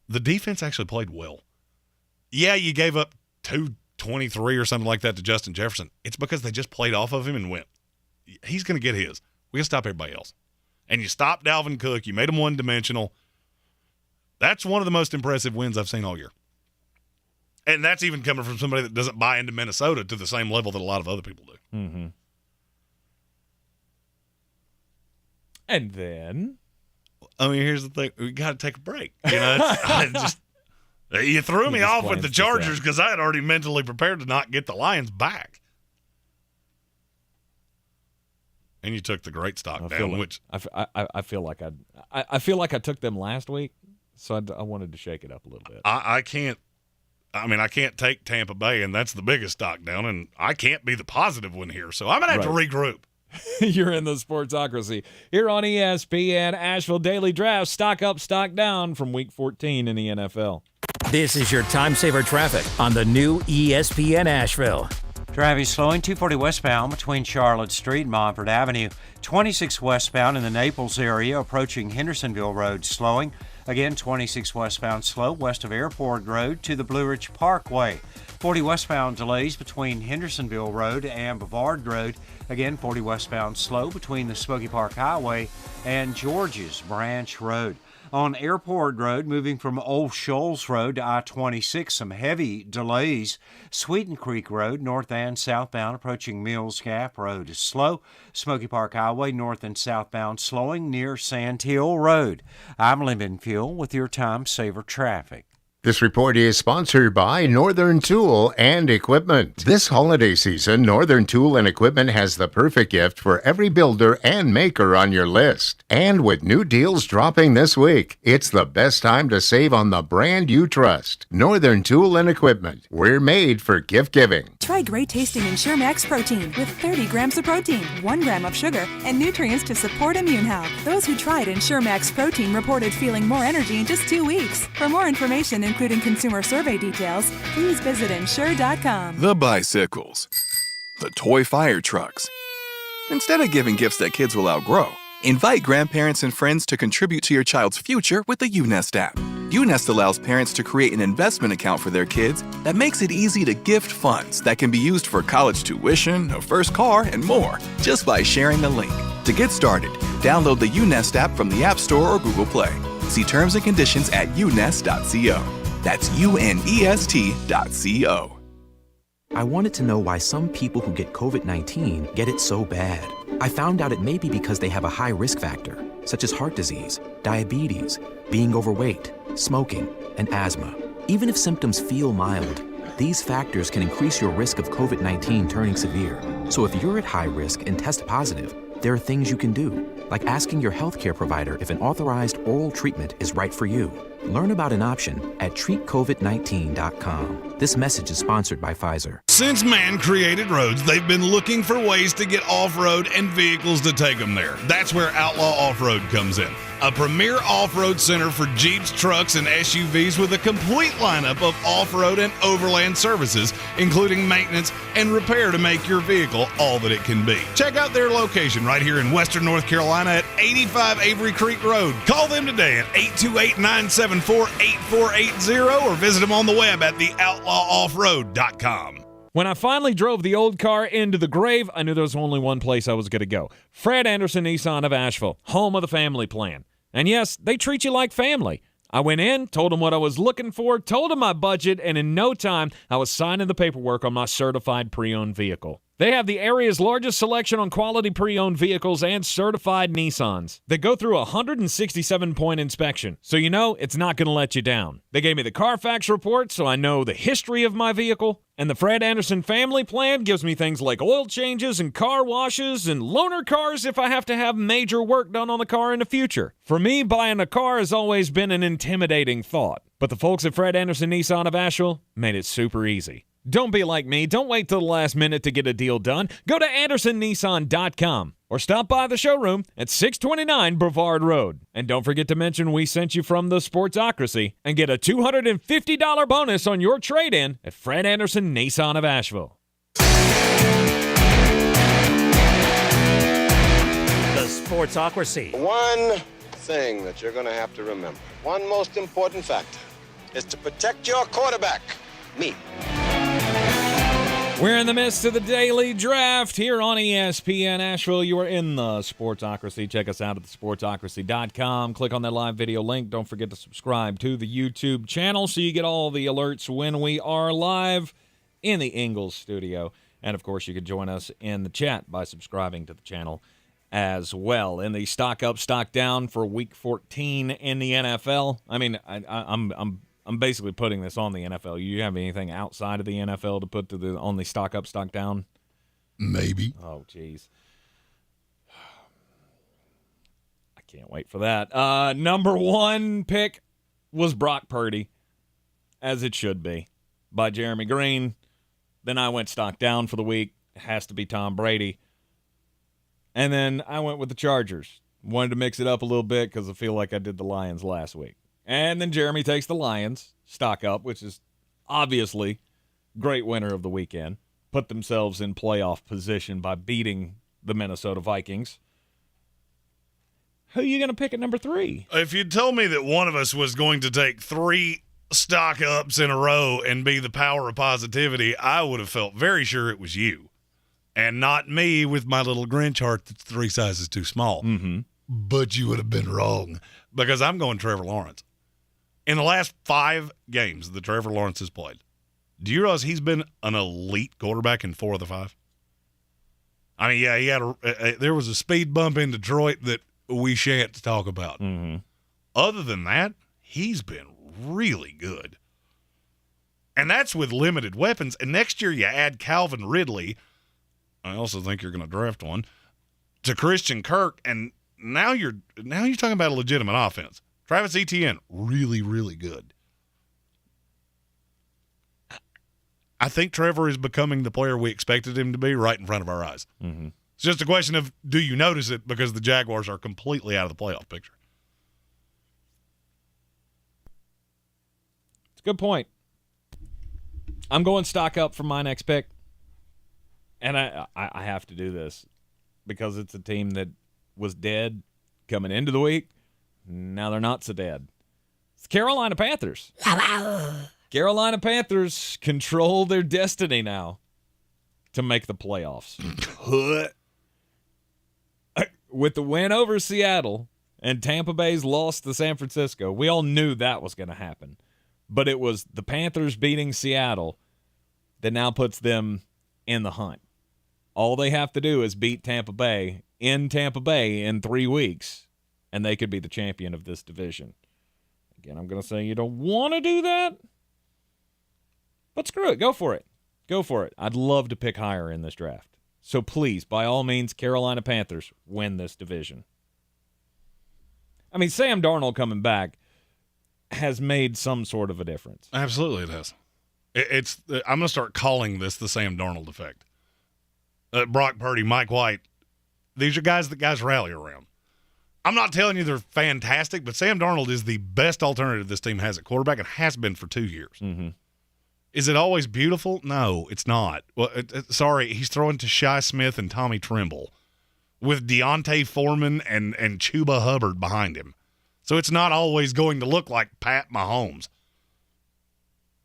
The defense actually played well. Yeah, you gave up 223 or something like that to Justin Jefferson. It's because they just played off of him and went, he's going to get his. We got to stop everybody else. And you stopped Dalvin Cook. You made him one-dimensional. That's one of the most impressive wins I've seen all year. And that's even coming from somebody that doesn't buy into Minnesota to the same level that a lot of other people do. Mm-hmm. And then? I mean, here's the thing. We got to take a break. You know, you threw me off with the Chargers because I had already mentally prepared to not get the Lions back. And you took the great stock down, which I feel like I feel like I took them last week, so I wanted to shake it up a little bit. I can't take Tampa Bay, and that's the biggest stock down, and I can't be the positive one here, so I'm going to have to regroup. You're in the Sportsocracy here on ESPN Asheville Daily Draft. Stock up, stock down from Week 14 in the NFL. This is your time saver traffic on the new ESPN Asheville. Traffic slowing 240 westbound between Charlotte Street and Montford Avenue. 26 westbound in the Naples area approaching Hendersonville Road slowing. Again, 26 westbound slow west of Airport Road to the Blue Ridge Parkway. 40 westbound delays between Hendersonville Road and Bavard Road. Again, 40 westbound slow between the Smoky Park Highway and George's Branch Road. On Airport Road, moving from Old Shoals Road to I-26, some heavy delays. Sweeten Creek Road, north and southbound, approaching Mills Gap Road is slow. Smoky Park Highway, north and southbound, slowing near Sand Hill Road. I'm Lyndon Fuel with your Time Saver Traffic. This report is sponsored by Northern Tool and Equipment. This holiday season, Northern Tool and Equipment has the perfect gift for every builder and maker on your list. And with new deals dropping this week, it's the best time to save on the brand you trust. Northern Tool and Equipment. We're made for gift giving. Try great tasting Ensure Max Protein with 30 grams of protein, 1 gram of sugar, and nutrients to support immune health. Those who tried Ensure Max Protein reported feeling more energy in just 2 weeks. For more information, including consumer survey details, please visit Ensure.com. The bicycles. The toy fire trucks. Instead of giving gifts that kids will outgrow, invite grandparents and friends to contribute to your child's future with the UNest app. UNest allows parents to create an investment account for their kids that makes it easy to gift funds that can be used for college tuition, a first car, and more, just by sharing a link. To get started, download the UNest app from the App Store or Google Play. See terms and conditions at unest.co. That's UNEST.co. I wanted to know why some people who get COVID-19 get it so bad. I found out it may be because they have a high risk factor, such as heart disease, diabetes, being overweight, smoking, and asthma. Even if symptoms feel mild, these factors can increase your risk of COVID-19 turning severe. So if you're at high risk and test positive, there are things you can do, like asking your healthcare provider if an authorized oral treatment is right for you. Learn about an option at treatcovid19.com. This message is sponsored by Pfizer. Since man created roads, they've been looking for ways to get off-road and vehicles to take them there. That's where Outlaw Off-Road comes in. A premier off-road center for Jeeps, trucks, and SUVs with a complete lineup of off-road and overland services, including maintenance and repair to make your vehicle all that it can be. Check out their location right here in Western North Carolina at 85 Avery Creek Road. Call them today at 828-974-8480 or visit them on the web at theoutlawoffroad.com. When I finally drove the old car into the grave, I knew there was only one place I was going to go. Fred Anderson Nissan of Asheville, home of the family plan. And yes, they treat you like family. I went in, told them what I was looking for, told them my budget, and in no time, I was signing the paperwork on my certified pre-owned vehicle. They have the area's largest selection on quality pre-owned vehicles and certified Nissans. They go through a 167-point inspection, so you know it's not going to let you down. They gave me the Carfax report, so I know the history of my vehicle. And the Fred Anderson family plan gives me things like oil changes and car washes and loaner cars if I have to have major work done on the car in the future. For me, buying a car has always been an intimidating thought. But the folks at Fred Anderson Nissan of Asheville made it super easy. Don't be like me. Don't wait till the last minute to get a deal done. Go to AndersonNissan.com or stop by the showroom at 629 Brevard Road. And don't forget to mention we sent you from the Sportsocracy and get a $250 bonus on your trade-in at Fred Anderson Nissan of Asheville. The Sportsocracy. One thing that you're going to have to remember, one most important factor, is to protect your quarterback, me. We're in the midst of the daily draft here on ESPN Asheville. You are in the Sportsocracy. Check us out at thesportsocracy.com. Click on that live video link. Don't forget to subscribe to the YouTube channel so you get all the alerts when we are live in the Ingles studio. And, of course, you can join us in the chat by subscribing to the channel as well. In the stock up, stock down for Week 14 in the NFL. I mean, I'm basically putting this on the NFL. You have anything outside of the NFL to put to the only stock up, stock down? Maybe. Oh, jeez. I can't wait for that. Number one pick was Brock Purdy, as it should be, by Jeremy Greene. Then I went stock down for the week. It has to be Tom Brady. And then I went with the Chargers. Wanted to mix it up a little bit because I feel like I did the Lions last week. And then Jeremy takes the Lions, stock up, which is obviously great winner of the weekend. Put themselves in playoff position by beating the Minnesota Vikings. Who are you going to pick at number 3? If you'd told me that one of us was going to take 3 stock ups in a row and be the power of positivity, I would have felt very sure it was you. And not me with my little Grinch heart that's 3 sizes too small. Mm-hmm. But you would have been wrong because I'm going Trevor Lawrence. In the last 5 games that Trevor Lawrence has played, do you realize he's been an elite quarterback in 4 of the 5? I mean, yeah, he had there was a speed bump in Detroit that we shan't talk about. Mm-hmm. Other than that, he's been really good. And that's with limited weapons. And next year you add Calvin Ridley. I also think you're going to draft one, to Christian Kirk, and now you're talking about a legitimate offense. Travis Etienne, really, really good. I think Trevor is becoming the player we expected him to be right in front of our eyes. Mm-hmm. It's just a question of, do you notice it, because the Jaguars are completely out of the playoff picture. It's a good point. I'm going stock up for my next pick. And I have to do this because it's a team that was dead coming into the week. Now they're not so dead. It's Carolina Panthers. Carolina Panthers control their destiny now to make the playoffs. With the win over Seattle and Tampa Bay's loss to San Francisco, we all knew that was going to happen. But it was the Panthers beating Seattle that now puts them in the hunt. All they have to do is beat Tampa Bay in 3 weeks, and they could be the champion of this division. Again, I'm going to say you don't want to do that, but screw it. Go for it. Go for it. I'd love to pick higher in this draft. So please, by all means, Carolina Panthers, win this division. I mean, Sam Darnold coming back has made some sort of a difference. Absolutely it has. I'm going to start calling this the Sam Darnold effect. Brock Purdy, Mike White, these are guys that guys rally around. I'm not telling you they're fantastic, but Sam Darnold is the best alternative this team has at quarterback and has been for 2 years. Mm-hmm. Is it always beautiful? No, it's not. Well, sorry, he's throwing to Shi Smith and Tommy Tremble with Deontay Foreman and Chuba Hubbard behind him. So it's not always going to look like Pat Mahomes.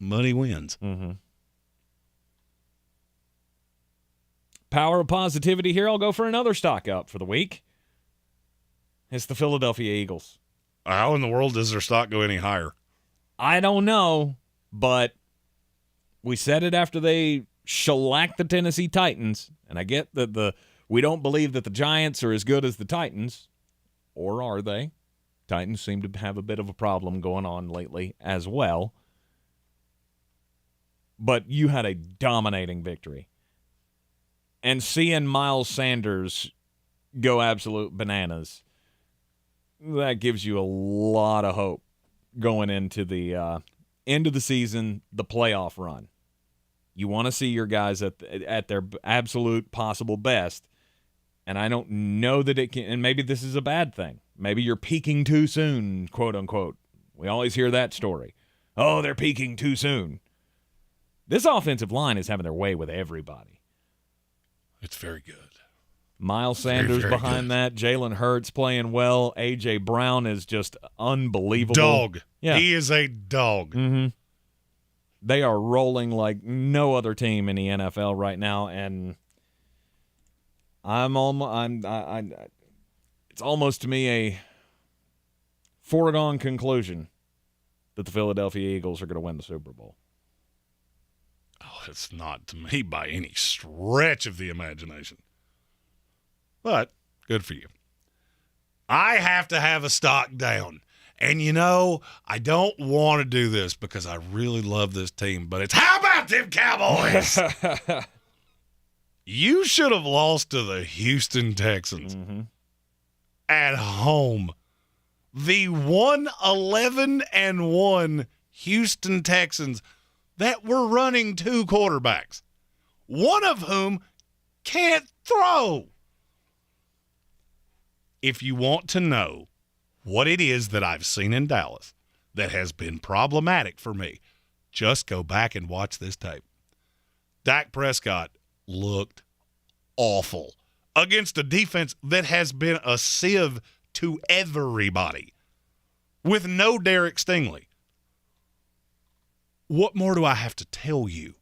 But he wins. Mm-hmm. Power of positivity here. I'll go for another stock up for the week. It's the Philadelphia Eagles. How in the world does their stock go any higher? I don't know, but we said it after they shellacked the Tennessee Titans, and I get that we don't believe that the Giants are as good as the Titans, or are they? Titans seem to have a bit of a problem going on lately as well. But you had a dominating victory. And seeing Miles Sanders go absolute bananas, that gives you a lot of hope going into the end of the season, the playoff run. You want to see your guys at their absolute possible best, and I don't know that it can, and maybe this is a bad thing. Maybe you're peaking too soon, quote unquote. We always hear that story. Oh, they're peaking too soon. This offensive line is having their way with everybody. It's very good. Miles Sanders very behind good. That. Jalen Hurts playing well. A.J. Brown is just unbelievable. Dog. Yeah. He is a dog. Mm-hmm. They are rolling like no other team in the NFL right now, and it's almost to me a foregone conclusion that the Philadelphia Eagles are going to win the Super Bowl. Oh, it's not to me by any stretch of the imagination. But good for you. I have to have a stock down. And, I don't want to do this because I really love this team, but it's how about them Cowboys? You should have lost to the Houston Texans at home. The 1-11-1 Houston Texans that were running two quarterbacks, one of whom can't throw. If you want to know what it is that I've seen in Dallas that has been problematic for me, just go back and watch this tape. Dak Prescott looked awful against a defense that has been a sieve to everybody with no Derek Stingley. What more do I have to tell you?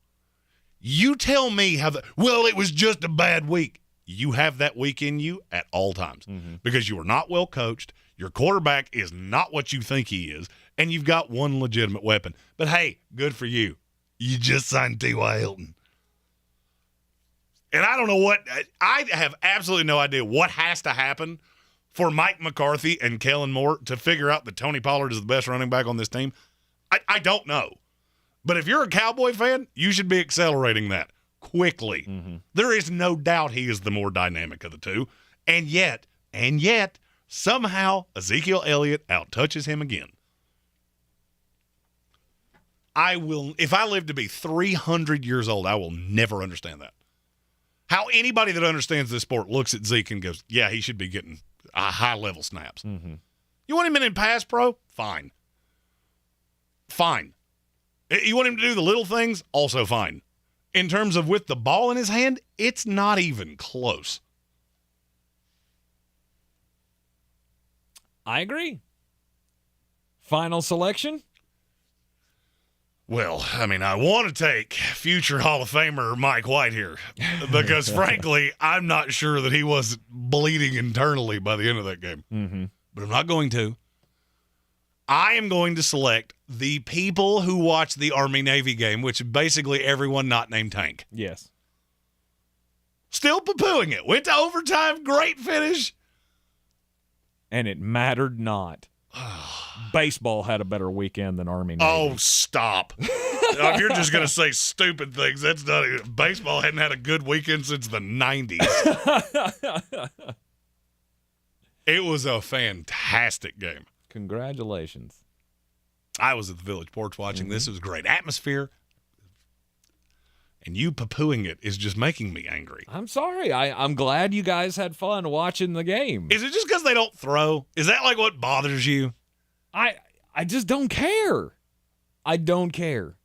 You tell me it was just a bad week. You have that week in you at all times because you are not well coached. Your quarterback is not what you think he is, and you've got one legitimate weapon. But, hey, good for you. You just signed T.Y. Hilton. And I don't know I have absolutely no idea what has to happen for Mike McCarthy and Kellen Moore to figure out that Tony Pollard is the best running back on this team. I don't know. But if you're a Cowboy fan, you should be accelerating that quickly. There is no doubt he is the more dynamic of the two. And yet, somehow Ezekiel Elliott outtouches him again. If I live to be 300 years old, I will never understand that. How anybody that understands this sport looks at Zeke and goes, yeah, he should be getting high-level snaps. You want him in pass pro? Fine. You want him to do the little things? Also fine. In terms of with the ball in his hand, it's not even close. I agree. Final selection? Well, I want to take future Hall of Famer Mike White here because, frankly, I'm not sure that he wasn't bleeding internally by the end of that game. But I'm not going to. I am going to select the people who watched the Army-Navy game, which is basically everyone not named Tank. Yes. Still poo-pooing it. Went to overtime, great finish. And it mattered not. Baseball had a better weekend than Army-Navy. Oh, stop. If you're just going to say stupid things, that's not even. Baseball hadn't had a good weekend since the 90s. It was a fantastic game. Congratulations. I was at the Village Porch watching this. It was a great atmosphere. And you poo-pooing it is just making me angry. I'm sorry. I'm glad you guys had fun watching the game. Is it just because they don't throw? Is that like what bothers you? I just don't care. I don't care.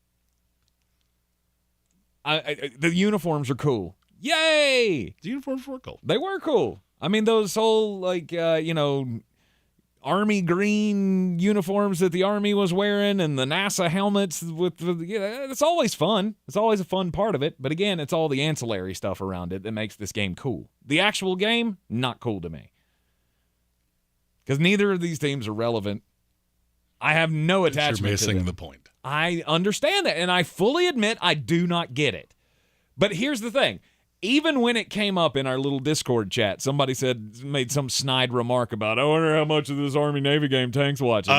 The uniforms are cool. Yay! The uniforms were cool. They were cool. Those whole, Army green uniforms that the Army was wearing and the NASA helmets it's always fun. It's always a fun part of it. But again, it's all the ancillary stuff around it that makes this game cool. The actual game, not cool to me. Because neither of these teams are relevant. I have no attachment to them. You're missing the point. I understand that, and I fully admit I do not get it. But here's the thing. Even when it came up in our little Discord chat, somebody made some snide remark about, I wonder how much of this Army-Navy game Tank's watching.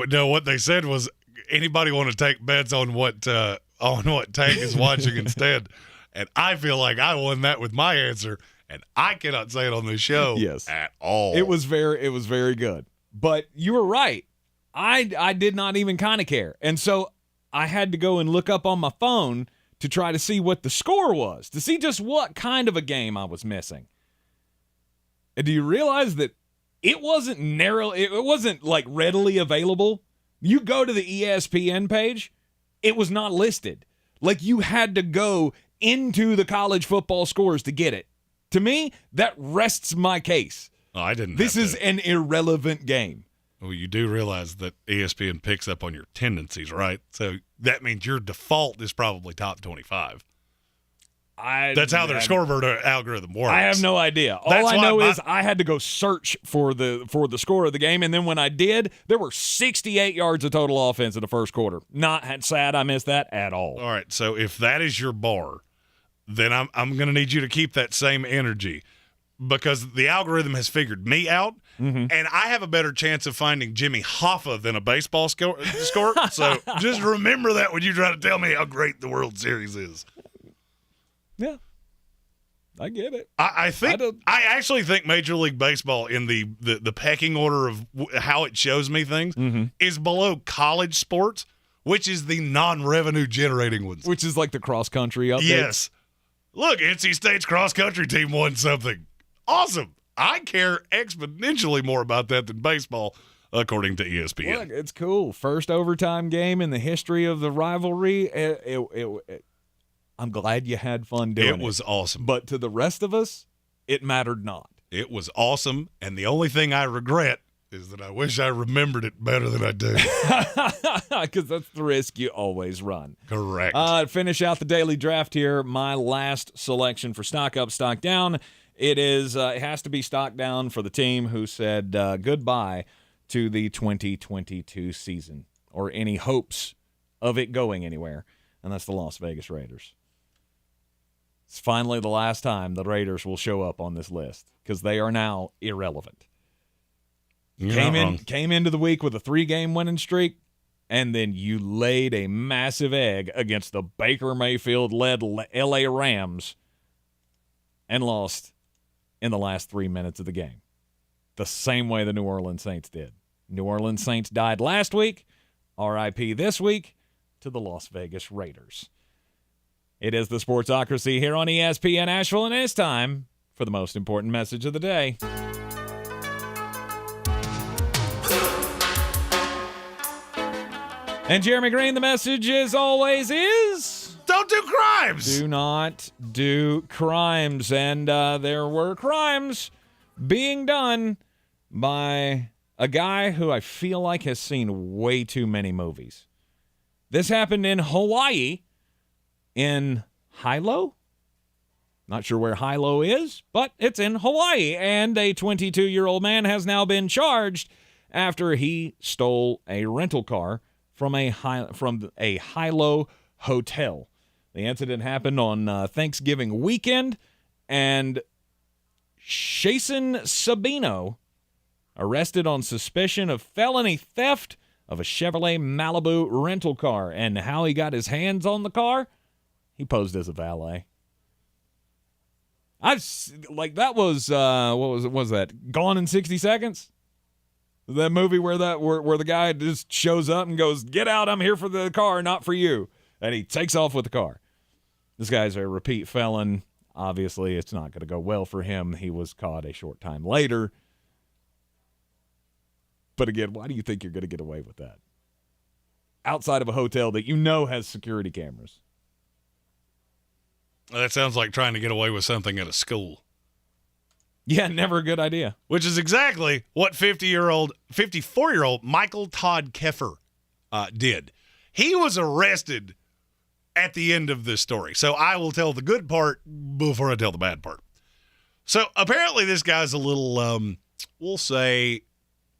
No, what they said was, anybody want to take bets on what Tank is watching instead? And I feel like I won that with my answer, and I cannot say it on this show at all. It was very good. But you were right. I did not even kind of care. And so I had to go and look up on my phone to try to see what the score was, to see just what kind of a game I was missing. And do you realize that it wasn't like readily available? You go to the ESPN page, it was not listed. Like you had to go into the college football scores to get it. To me, that rests my case. Oh, I didn't. This is an irrelevant game. Well, you do realize that ESPN picks up on your tendencies, right? So that means your default is probably top 25. That's how their scoreboard algorithm works. I have no idea. All I know is I had to go search for the score of the game, and then when I did, there were 68 yards of total offense in the first quarter. Not sad I missed that at all. All right, so if that is your bar, then I'm going to need you to keep that same energy because the algorithm has figured me out, and I have a better chance of finding Jimmy Hoffa than a baseball score. So just remember that when you try to tell me how great the World Series is. Yeah, I get it. I actually think Major League Baseball in the pecking order of how it shows me things is below college sports, which is the non-revenue generating ones. Which is like the cross-country updates. Yes. Look, NC State's cross-country team won something. Awesome. I care exponentially more about that than baseball, according to ESPN. Look, it's cool. First overtime game in the history of the rivalry. I'm glad you had fun doing it. It was awesome. But to the rest of us, it mattered not. It was awesome, and the only thing I regret is that I wish I remembered it better than I do. Because that's the risk you always run. Correct. Finish out the daily draft here. My last selection for stock up, stock down. It has to be stock down for the team who said goodbye to the 2022 season or any hopes of it going anywhere, and that's the Las Vegas Raiders. It's finally the last time the Raiders will show up on this list because they are now irrelevant. Came into the week with a 3-game winning streak, and then you laid a massive egg against the Baker Mayfield-led L.A. Rams and lost in the last 3 minutes of the game. The same way the New Orleans Saints did. New Orleans Saints died last week. R.I.P. this week to the Las Vegas Raiders. It is the Sportsocracy here on ESPN Asheville, and it's time for the most important message of the day. And Jeremy Greene, the message as always is... Don't do crimes! Do not do crimes. And there were crimes being done by a guy who I feel like has seen way too many movies. This happened in Hawaii, in Hilo. Not sure where Hilo is, but it's in Hawaii. And a 22-year-old man has now been charged after he stole a rental car from a Hilo hotel. The incident happened on Thanksgiving weekend, and Shason Sabino, arrested on suspicion of felony theft of a Chevrolet Malibu rental car. And how he got his hands on the car? He posed as a valet. That was what was that? Gone in 60 Seconds? That movie where the guy just shows up and goes, "Get out, I'm here for the car, not for you." And he takes off with the car. This guy's a repeat felon. Obviously, it's not going to go well for him. He was caught a short time later. But again, why do you think you're going to get away with that? Outside of a hotel that you know has security cameras. Well, that sounds like trying to get away with something at a school. Yeah, never a good idea. Which is exactly what 54-year-old Michael Todd Keffer did. He was arrested at the end of this story. So I will tell the good part before I tell the bad part. So apparently this guy's a little, we'll say,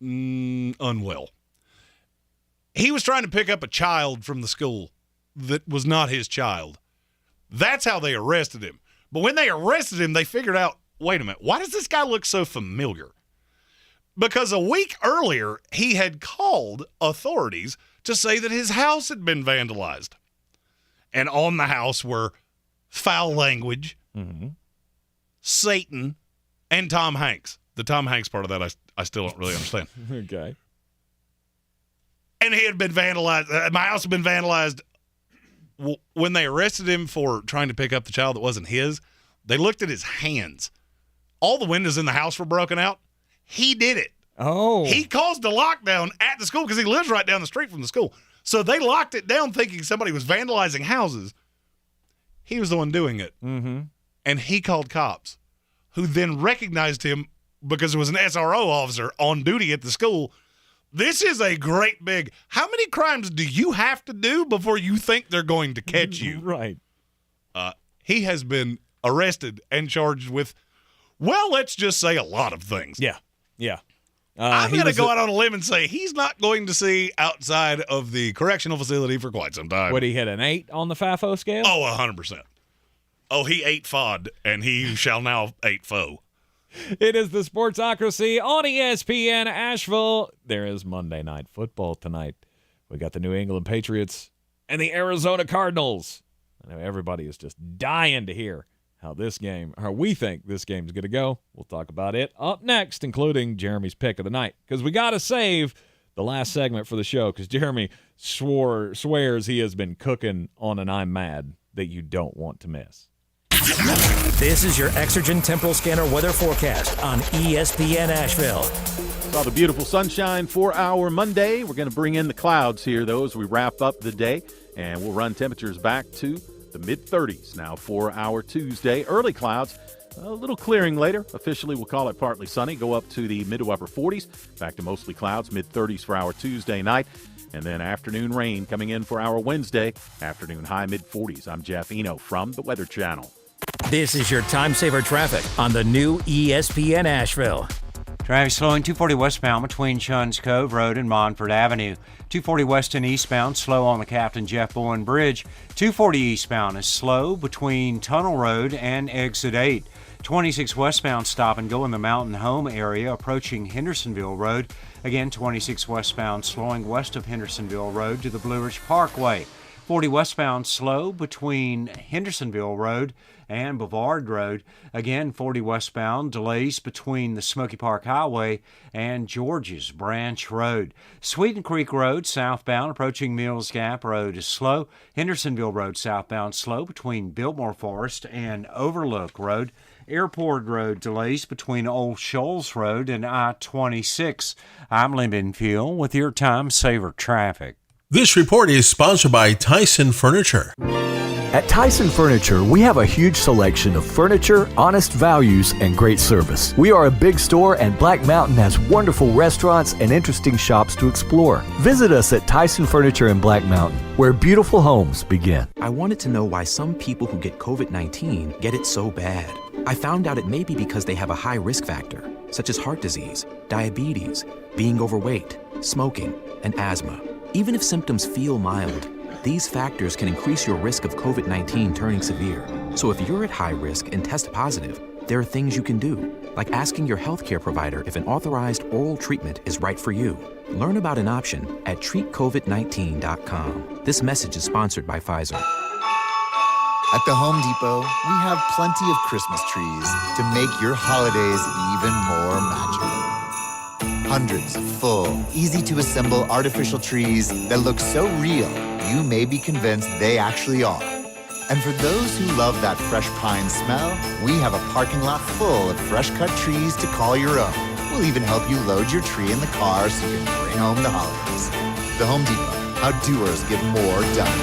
unwell. He was trying to pick up a child from the school that was not his child. That's how they arrested him. But when they arrested him, they figured out, wait a minute, why does this guy look so familiar? Because a week earlier, he had called authorities to say that his house had been vandalized. And on the house were foul language, Satan, and Tom Hanks. The Tom Hanks part of that I still don't really understand. Okay. And he had been vandalized. My house had been vandalized. When they arrested him for trying to pick up the child that wasn't his, they looked at his hands. All the windows in the house were broken out. He did it. Oh. He caused a lockdown at the school because he lives right down the street from the school. So they locked it down thinking somebody was vandalizing houses. He was the one doing it. Mm-hmm. And he called cops, who then recognized him because it was an SRO officer on duty at the school. This is a great big, how many crimes do you have to do before you think they're going to catch you? Right. He has been arrested and charged with, well, let's just say a lot of things. Yeah. I'm going to go out on a limb and say he's not going to see outside of the correctional facility for quite some time. Would he hit an 8 on the FAFO scale? Oh, 100%. Oh, he ate FOD, and he shall now ate foe. It is the Sportsocracy on ESPN Asheville. There is Monday Night Football tonight. We got the New England Patriots and the Arizona Cardinals. I know everybody is just dying to hear how we think this game's going to go. We'll talk about it up next, including Jeremy's pick of the night, because we got to save the last segment for the show, because Jeremy swears he has been cooking on an I'm Mad that you don't want to miss. This is your Exergen Temporal Scanner weather forecast on ESPN Asheville. Saw the beautiful sunshine for our Monday. We're going to bring in the clouds here, though, as we wrap up the day, and we'll run temperatures back to the mid-30s now for our Tuesday. Early clouds, a little clearing later. Officially, we'll call it partly sunny. Go up to the mid to upper 40s. Back to mostly clouds, mid-30s for our Tuesday night. And then afternoon rain coming in for our Wednesday. Afternoon high mid-40s. I'm Jeff Eno from the Weather Channel. This is your time saver traffic on the new ESPN Asheville. Traffic slowing 240 westbound between Shuns Cove Road and Montford Avenue. 240 west and eastbound, slow on the Captain Jeff Bowen Bridge. 240 eastbound is slow between Tunnel Road and Exit 8. 26 westbound stop and go in the Mountain Home area approaching Hendersonville Road. Again, 26 westbound slowing west of Hendersonville Road to the Blue Ridge Parkway. 40 westbound slow between Hendersonville Road and Bavard Road. Again, 40 westbound delays between the Smoky Park Highway and George's Branch Road. Sweeten Creek Road southbound approaching Mills Gap Road is slow. Hendersonville Road southbound slow between Biltmore Forest and Overlook Road. Airport Road delays between Old Shoals Road and I-26. I'm Lee Benfield with your Time Saver Traffic. This report is sponsored by Tyson Furniture. At Tyson Furniture, we have a huge selection of furniture, honest values, and great service. We are a big store, and Black Mountain has wonderful restaurants and interesting shops to explore. Visit us at Tyson Furniture in Black Mountain, where beautiful homes begin. I wanted to know why some people who get COVID-19 get it so bad. I found out it may be because they have a high risk factor, such as heart disease, diabetes, being overweight, smoking, and asthma. Even if symptoms feel mild, these factors can increase your risk of COVID-19 turning severe. So if you're at high risk and test positive, there are things you can do, like asking your healthcare provider if an authorized oral treatment is right for you. Learn about an option at treatcovid19.com. This message is sponsored by Pfizer. At the Home Depot, we have plenty of Christmas trees to make your holidays even more magical. Hundreds of full, easy-to-assemble artificial trees that look so real, you may be convinced they actually are. And for those who love that fresh pine smell, we have a parking lot full of fresh-cut trees to call your own. We'll even help you load your tree in the car so you can bring home the holidays. The Home Depot, how doers get more done.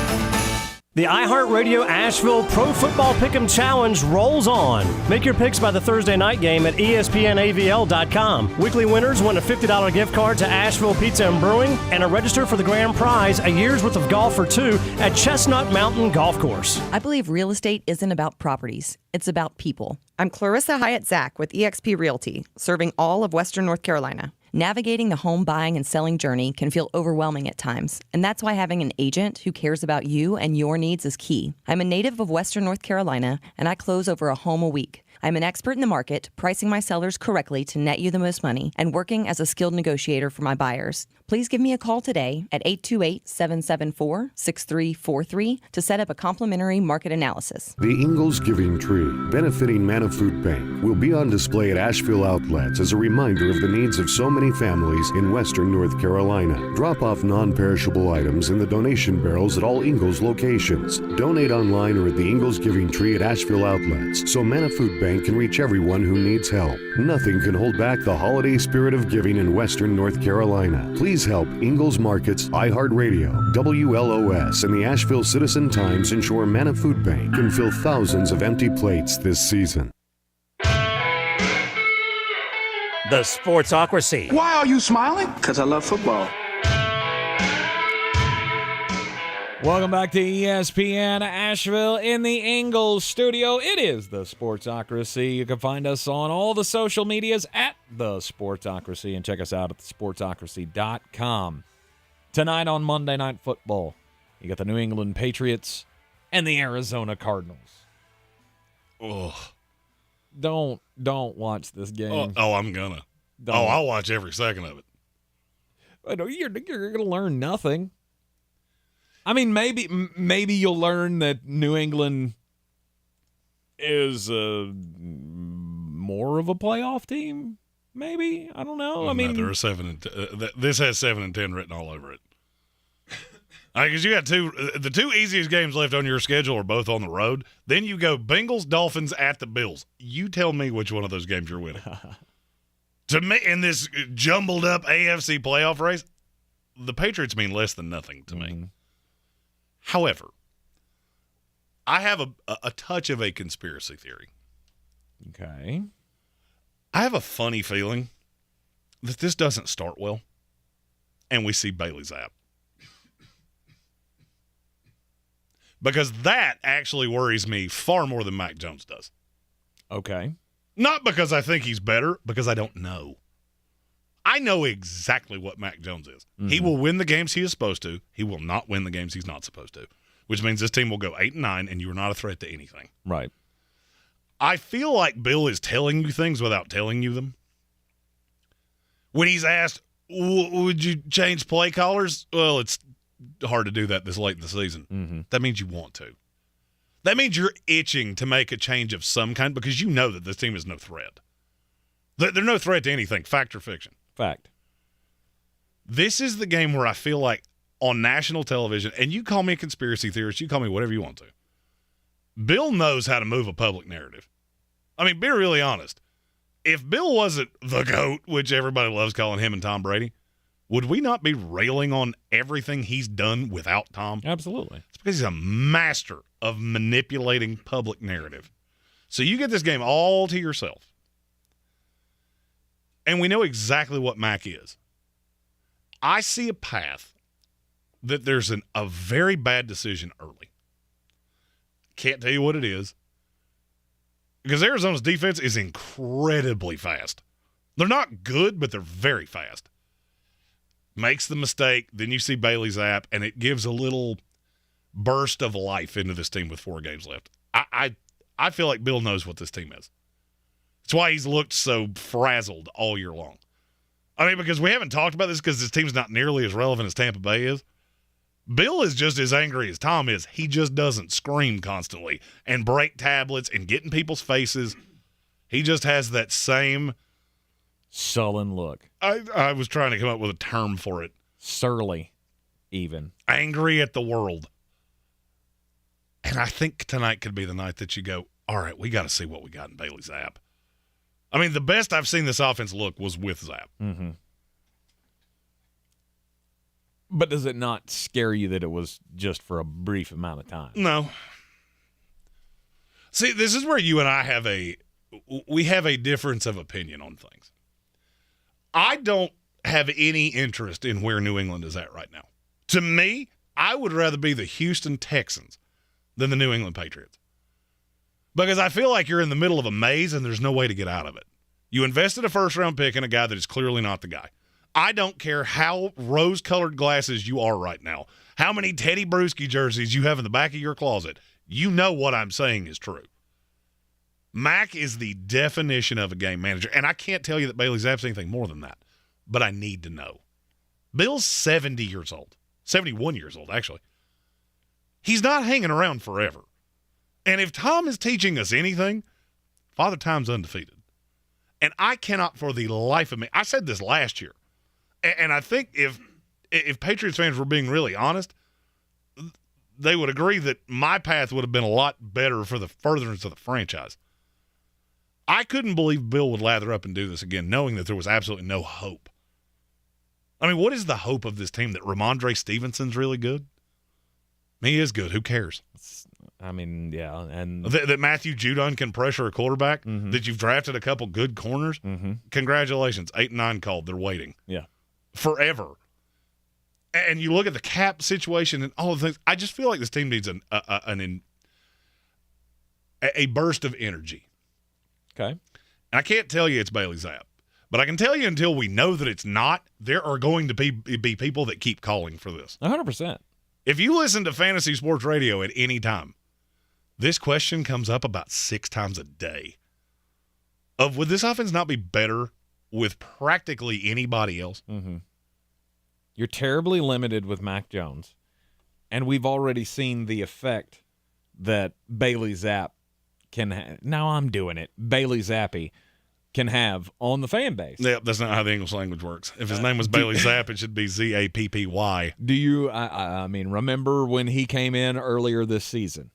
The iHeartRadio Asheville Pro Football Pick'em Challenge rolls on. Make your picks by the Thursday night game at ESPNAVL.com. Weekly winners win a $50 gift card to Asheville Pizza and Brewing and a register for the grand prize, a year's worth of golf for two at Chestnut Mountain Golf Course. I believe real estate isn't about properties. It's about people. I'm Clarissa Hyatt Zach with eXp Realty, serving all of Western North Carolina. Navigating the home buying and selling journey can feel overwhelming at times, and that's why having an agent who cares about you and your needs is key. I'm a native of Western North Carolina, and I close over a home a week. I'm an expert in the market, pricing my sellers correctly to net you the most money, and working as a skilled negotiator for my buyers. Please give me a call today at 828-774-6343 to set up a complimentary market analysis. The Ingles Giving Tree, benefiting Manna Food Bank, will be on display at Asheville outlets as a reminder of the needs of so many families in Western North Carolina. Drop off non-perishable items in the donation barrels at all Ingles locations. Donate online or at the Ingles Giving Tree at Asheville outlets so Manna Food Bank can reach everyone who needs help. Nothing can hold back the holiday spirit of giving in Western North Carolina. Please help Ingles Markets, iHeartRadio, WLOS, and the Asheville Citizen Times ensure Manna Food Bank can fill thousands of empty plates this season. The Sportsocracy. Why are you smiling? Because I love football. Welcome back to ESPN Asheville in the Ingles Studio. It is the Sportsocracy. You can find us on all the social medias at the Sportsocracy and check us out at thesportsocracy.com. Tonight on Monday Night Football, you got the New England Patriots and the Arizona Cardinals. Ugh. Don't watch this game. Oh, I'm gonna. Don't. I'll watch every second of it. I know you're gonna learn nothing. I mean, maybe you'll learn that New England is more of a playoff team. Maybe, I don't know. Well, they're a 7 and this has 7 and 10 written all over it. Because you got the two easiest games left on your schedule are both on the road. Then you go Bengals, Dolphins at the Bills. You tell me which one of those games you're winning. To me, in this jumbled up AFC playoff race, the Patriots mean less than nothing to me. However, I have a touch of a conspiracy theory. Okay. I have a funny feeling that this doesn't start well, and we see Bailey Zapp. Because that actually worries me far more than Mac Jones does. Okay. Not because I think he's better, because I don't know. I know exactly what Mac Jones is. Mm-hmm. He will win the games he is supposed to. He will not win the games he's not supposed to, which means this team will go 8-9, and you are not a threat to anything. Right. I feel like Bill is telling you things without telling you them. When he's asked, would you change play callers? Well, it's hard to do that this late in the season. Mm-hmm. That means you want to. That means you're itching to make a change of some kind because you know that this team is no threat. They're no threat to anything, fact or fiction. Fact. This is the game where I feel like on national television, and you call me a conspiracy theorist, you call me whatever you want to, Bill knows how to move a public narrative. I mean, be really honest. If Bill wasn't the GOAT, which everybody loves calling him and Tom Brady, would we not be railing on everything he's done without Tom? Absolutely. It's because he's a master of manipulating public narrative. So you get this game all to yourself. And we know exactly what Mac is. I see a path that there's a very bad decision early. Can't tell you what it is. Because Arizona's defense is incredibly fast. They're not good, but they're very fast. Makes the mistake, then you see Bailey Zapp, and it gives a little burst of life into this team with 4 games left. I feel like Bill knows what this team is. It's why he's looked so frazzled all year long. I mean, because we haven't talked about this because this team's not nearly as relevant as Tampa Bay is. Bill is just as angry as Tom is. He just doesn't scream constantly and break tablets and get in people's faces. He just has that same sullen look. I was trying to come up with a term for it. Surly, even. Angry at the world. And I think tonight could be the night that you go, all right, we got to see what we got in Bailey Zapp. I mean, the best I've seen this offense look was with Zapp. Mm-hmm. But does it not scare you that it was just for a brief amount of time? No. See, this is where you and I have a difference of opinion on things. I don't have any interest in where New England is at right now. To me, I would rather be the Houston Texans than the New England Patriots. Because I feel like you're in the middle of a maze and there's no way to get out of it. You invested a first-round pick in a guy that is clearly not the guy. I don't care how rose-colored glasses you are right now, how many Teddy Bruschi jerseys you have in the back of your closet, you know what I'm saying is true. Mac is the definition of a game manager, and I can't tell you that Bailey Zapp's anything more than that, but I need to know. Bill's 70 years old, 71 years old, actually. He's not hanging around forever. And if Tom is teaching us anything, Father Time's undefeated. And I cannot for the life of me, I said this last year, and I think if Patriots fans were being really honest, they would agree that my path would have been a lot better for the furtherance of the franchise. I couldn't believe Bill would lather up and do this again, knowing that there was absolutely no hope. I mean, what is the hope of this team? That Ramondre Stevenson's really good? He is good. Who cares? I mean, yeah. And that Matthew Judon can pressure a quarterback, that you've drafted a couple good corners. Congratulations. 8 and 9 called. They're waiting. Yeah. Forever. And you look at the cap situation and all the things. I just feel like this team needs a burst of energy. Okay. And I can't tell you it's Bailey Zapp, but I can tell you until we know that it's not, there are going to be people that keep calling for this. 100%. If you listen to Fantasy Sports Radio at any time, this question comes up about 6 times a day. Would this offense not be better with practically anybody else? You're terribly limited with Mac Jones, and we've already seen the effect that Bailey Zapp can have. Now I'm doing it. Bailey Zappi can have on the fan base. Yeah, that's not how the English language works. If his name was Bailey Zapp, it should be Zappy. Do you, I mean, remember when he came in earlier this season?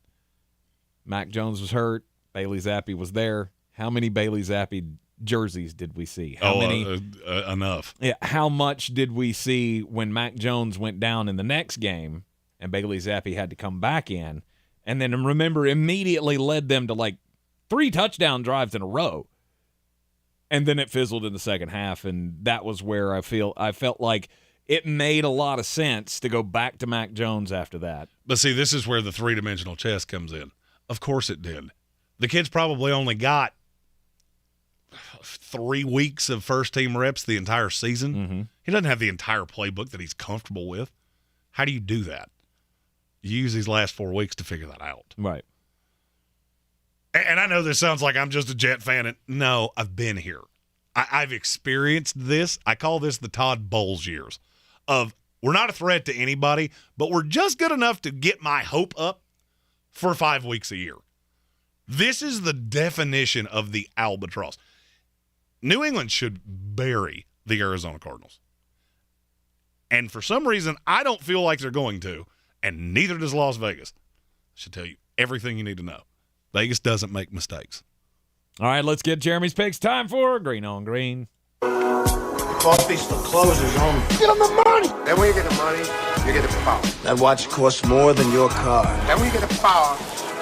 Mac Jones was hurt. Bailey Zappi was there. How many Bailey Zappi jerseys did we see? How many? Enough. Yeah. How much did we see when Mac Jones went down in the next game and Bailey Zappi had to come back in? And then, remember, immediately led them to like 3 touchdown drives in a row. And then it fizzled in the second half, and that was where I felt like it made a lot of sense to go back to Mac Jones after that. But see, this is where the 3-dimensional chess comes in. Of course it did. The kid's probably only got 3 weeks of first-team reps the entire season. He doesn't have the entire playbook that he's comfortable with. How do you do that? You use these last 4 weeks to figure that out. Right. And I know this sounds like I'm just a Jet fan. And no, I've been here. I've experienced this. I call this the Todd Bowles years of we're not a threat to anybody, but we're just good enough to get my hope up for 5 weeks a year. This is the definition of the albatross. New England should bury the Arizona Cardinals. And for some reason, I don't feel like they're going to, and neither does Las Vegas. I should tell you everything you need to know. Vegas doesn't make mistakes. All right, let's get Jeremy's picks. Time for Green on Green. Coffee store closes on. Get them the money. Then when you get the money, you get the power. That watch costs more than your car. Then when you get the power,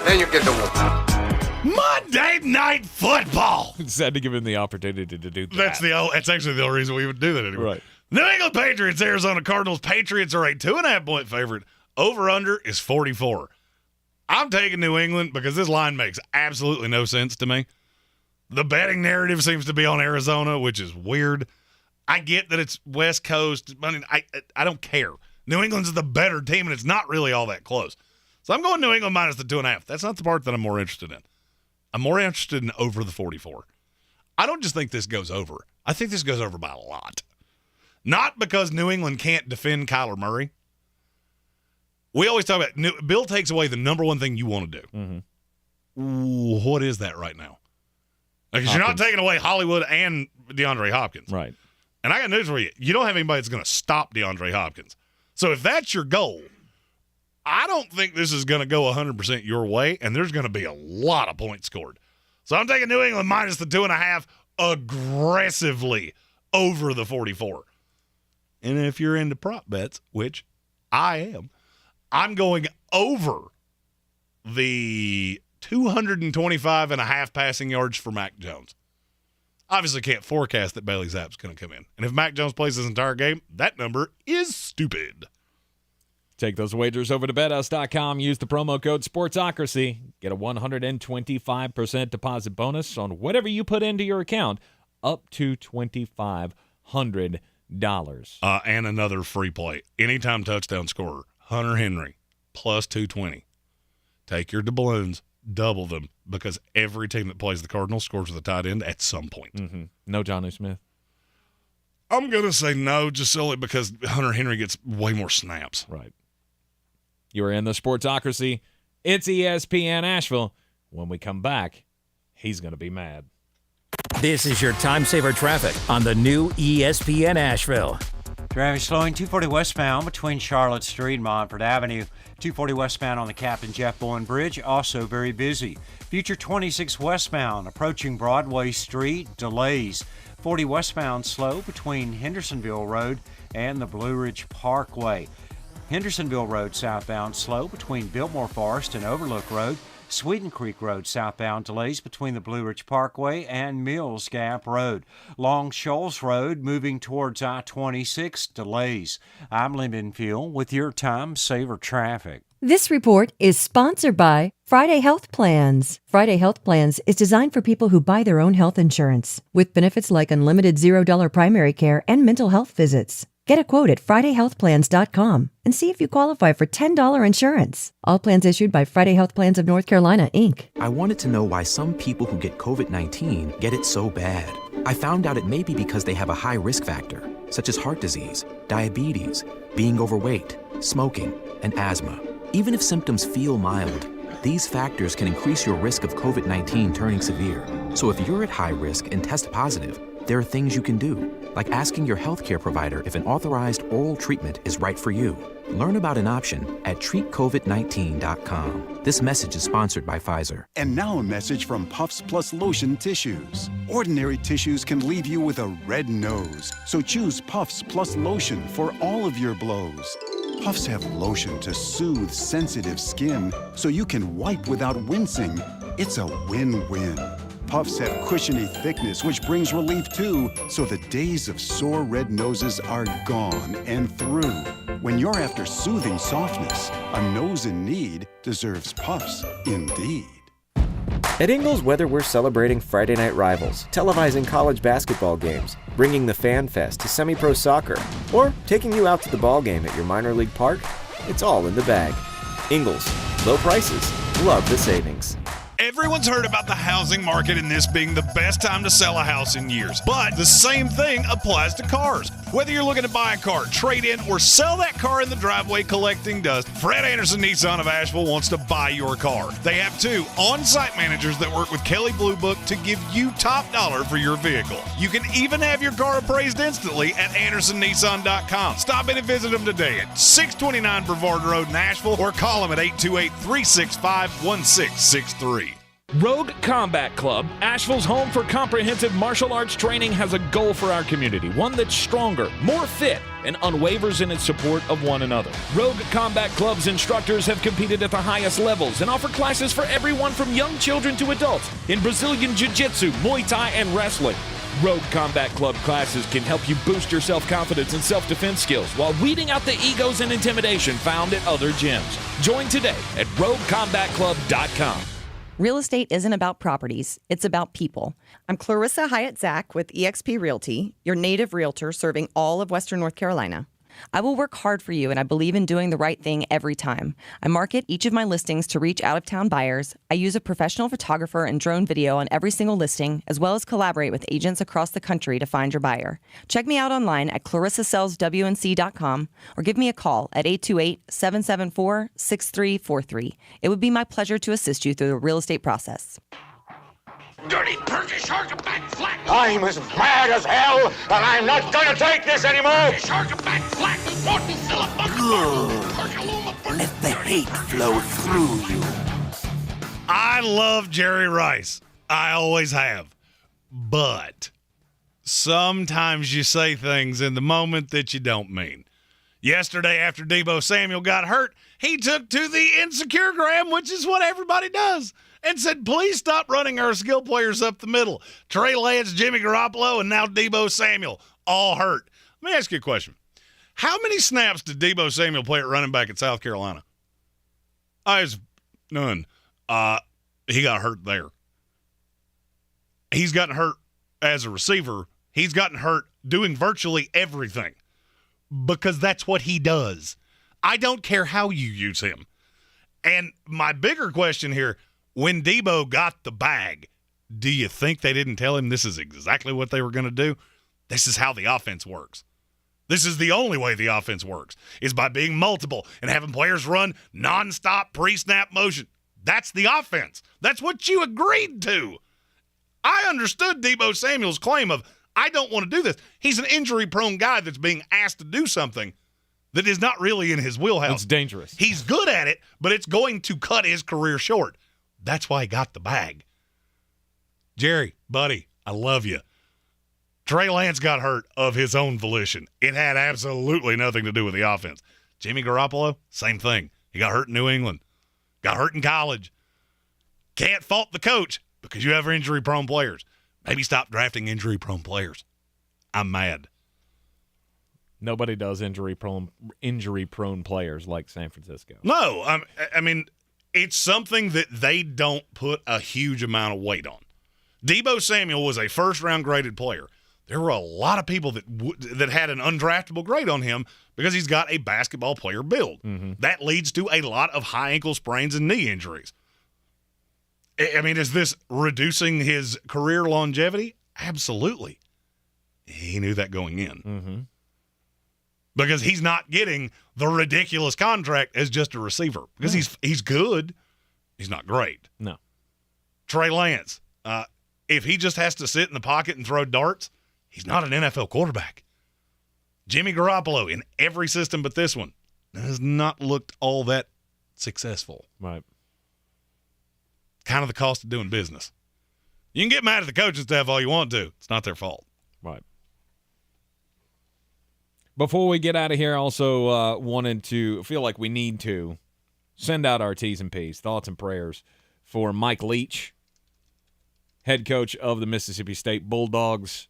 then you get the woman. Monday Night Football. Just had to give him the opportunity to do that. That's actually the only reason we would do that anymore. Right. New England Patriots, Arizona Cardinals. Patriots are a 2.5-point favorite. Over-under is 44. I'm taking New England because this line makes absolutely no sense to me. The betting narrative seems to be on Arizona, which is weird. I get that it's West Coast. I mean, I don't care. New England's the better team, and it's not really all that close. So I'm going New England minus the 2.5. That's not the part that I'm more interested in. I'm more interested in over the 44. I don't just think this goes over. I think this goes over by a lot. Not because New England can't defend Kyler Murray. We always talk about Bill takes away the number one thing you want to do. Ooh, what is that right now? Because you're not taking away Hollywood and DeAndre Hopkins. Right. And I got news for you. You don't have anybody that's going to stop DeAndre Hopkins. So if that's your goal, I don't think this is going to go 100% your way, and there's going to be a lot of points scored. So I'm taking New England minus the 2.5 aggressively over the 44. And if you're into prop bets, which I am, I'm going over the 225.5 passing yards for Mac Jones. Obviously can't forecast that Bailey Zapp's going to come in. And if Mac Jones plays his entire game, that number is stupid. Take those wagers over to BetUs.com. Use the promo code SPORTSOCRACY. Get a 125% deposit bonus on whatever you put into your account up to $2,500. And another free play. Anytime touchdown scorer, Hunter Henry, plus 220. Take your doubloons, double them, because every team that plays the Cardinals scores with a tight end at some point. Mm-hmm. No Jonnu Smith? I'm going to say no, just solely because Hunter Henry gets way more snaps. Right. You are in the Sportsocracy. It's ESPN Asheville. When we come back, he's going to be mad. This is your time saver traffic on the new ESPN Asheville. Traffic slowing 240 westbound between Charlotte Street and Montford Avenue. 240 westbound on the Captain Jeff Bowen Bridge, also very busy. Future 26 westbound approaching Broadway Street, delays. 40 westbound slow between Hendersonville Road and the Blue Ridge Parkway. Hendersonville Road southbound slow between Biltmore Forest and Overlook Road. Sweden Creek Road southbound delays between the Blue Ridge Parkway and Mills Gap Road. Long Shoals Road moving towards I-26 delays. I'm Lynn Benfield with your time saver traffic. This report is sponsored by Friday Health Plans. Friday Health Plans is designed for people who buy their own health insurance, with benefits like unlimited $0 primary care and mental health visits. Get a quote at FridayHealthPlans.com and see if you qualify for $10 insurance. All plans issued by Friday Health Plans of North Carolina, Inc. I wanted to know why some people who get COVID-19 get it so bad. I found out it may be because they have a high risk factor, such as heart disease, diabetes, being overweight, smoking, and asthma. Even if symptoms feel mild, these factors can increase your risk of COVID-19 turning severe. So if you're at high risk and test positive, there are things you can do, like asking your healthcare provider if an authorized oral treatment is right for you. Learn about an option at treatcovid19.com. This message is sponsored by Pfizer. And now a message from Puffs Plus Lotion Tissues. Ordinary tissues can leave you with a red nose, so choose Puffs Plus Lotion for all of your blows. Puffs have lotion to soothe sensitive skin, so you can wipe without wincing. It's a win-win. Puffs have cushiony thickness, which brings relief too, so the days of sore red noses are gone and through. When you're after soothing softness, a nose in need deserves Puffs indeed. At Ingles, whether we're celebrating Friday night rivals, televising college basketball games, bringing the Fan Fest to semi-pro soccer, or taking you out to the ball game at your minor league park, it's all in the bag. Ingles, low prices, love the savings. Everyone's heard about the housing market and this being the best time to sell a house in years. But the same thing applies to cars. Whether you're looking to buy a car, trade in, or sell that car in the driveway collecting dust, Fred Anderson Nissan of Asheville wants to buy your car. They have 2 on-site managers that work with Kelley Blue Book to give you top dollar for your vehicle. You can even have your car appraised instantly at AndersonNissan.com. Stop in and visit them today at 629 Brevard Road in Asheville or call them at 828-365-1663. Rogue Combat Club, Asheville's home for comprehensive martial arts training, has a goal for our community, one that's stronger, more fit, and unwavers in its support of one another. Rogue Combat Club's instructors have competed at the highest levels and offer classes for everyone from young children to adults in Brazilian Jiu-Jitsu, Muay Thai, and wrestling. Rogue Combat Club classes can help you boost your self-confidence and self-defense skills while weeding out the egos and intimidation found at other gyms. Join today at RogueCombatClub.com. Real estate isn't about properties, it's about people. I'm Clarissa Hyatt-Zach with eXp Realty, your native realtor serving all of Western North Carolina. I will work hard for you, and I believe in doing the right thing every time. I market each of my listings to reach out-of-town buyers. I use a professional photographer and drone video on every single listing, as well as collaborate with agents across the country to find your buyer. Check me out online at clarissasellswnc.com or give me a call at 828-774-6343. It would be my pleasure to assist you through the real estate process. Dirty Perky shark back flat. I'm as mad as hell, and I'm not gonna take this anymore. Shark back flat. Let the hate flow through you. I love Jerry Rice. I always have. But sometimes you say things in the moment that you don't mean. Yesterday, after Deebo Samuel got hurt, he took to the Insecure-gram, which is what everybody does, and said, please stop running our skill players up the middle. Trey Lance, Jimmy Garoppolo, and now Deebo Samuel, all hurt. Let me ask you a question. How many snaps did Deebo Samuel play at running back at South Carolina? None. He got hurt there. He's gotten hurt as a receiver. He's gotten hurt doing virtually everything because that's what he does. I don't care how you use him. And my bigger question here, when Debo got the bag, do you think they didn't tell him this is exactly what they were going to do? This is how the offense works. This is the only way the offense works, is by being multiple and having players run nonstop pre-snap motion. That's the offense. That's what you agreed to. I understood Debo Samuel's claim of, I don't want to do this. He's an injury-prone guy that's being asked to do something that is not really in his wheelhouse. It's dangerous. He's good at it, but it's going to cut his career short. That's why he got the bag. Jerry, buddy, I love you. Trey Lance got hurt of his own volition. It had absolutely nothing to do with the offense. Jimmy Garoppolo, same thing. He got hurt in New England. Got hurt in college. Can't fault the coach because you have injury-prone players. Maybe stop drafting injury-prone players. I'm mad. Nobody does injury-prone players like San Francisco. No, I mean, it's something that they don't put a huge amount of weight on. Debo Samuel was a first-round graded player. There were a lot of people that had an undraftable grade on him because he's got a basketball player build. Mm-hmm. That leads to a lot of high ankle sprains and knee injuries. I mean, is this reducing his career longevity? Absolutely. He knew that going in. Mm-hmm. Because he's not getting the ridiculous contract as just a receiver. Because he's good. He's not great. No. Trey Lance, if he just has to sit in the pocket and throw darts, he's not an NFL quarterback. Jimmy Garoppolo, in every system but this one, has not looked all that successful. Right. Kind of the cost of doing business. You can get mad at the coaching staff all you want to. It's not their fault. Right. Before we get out of here, I also feel like we need to send out our T's and P's, thoughts and prayers for Mike Leach, head coach of the Mississippi State Bulldogs.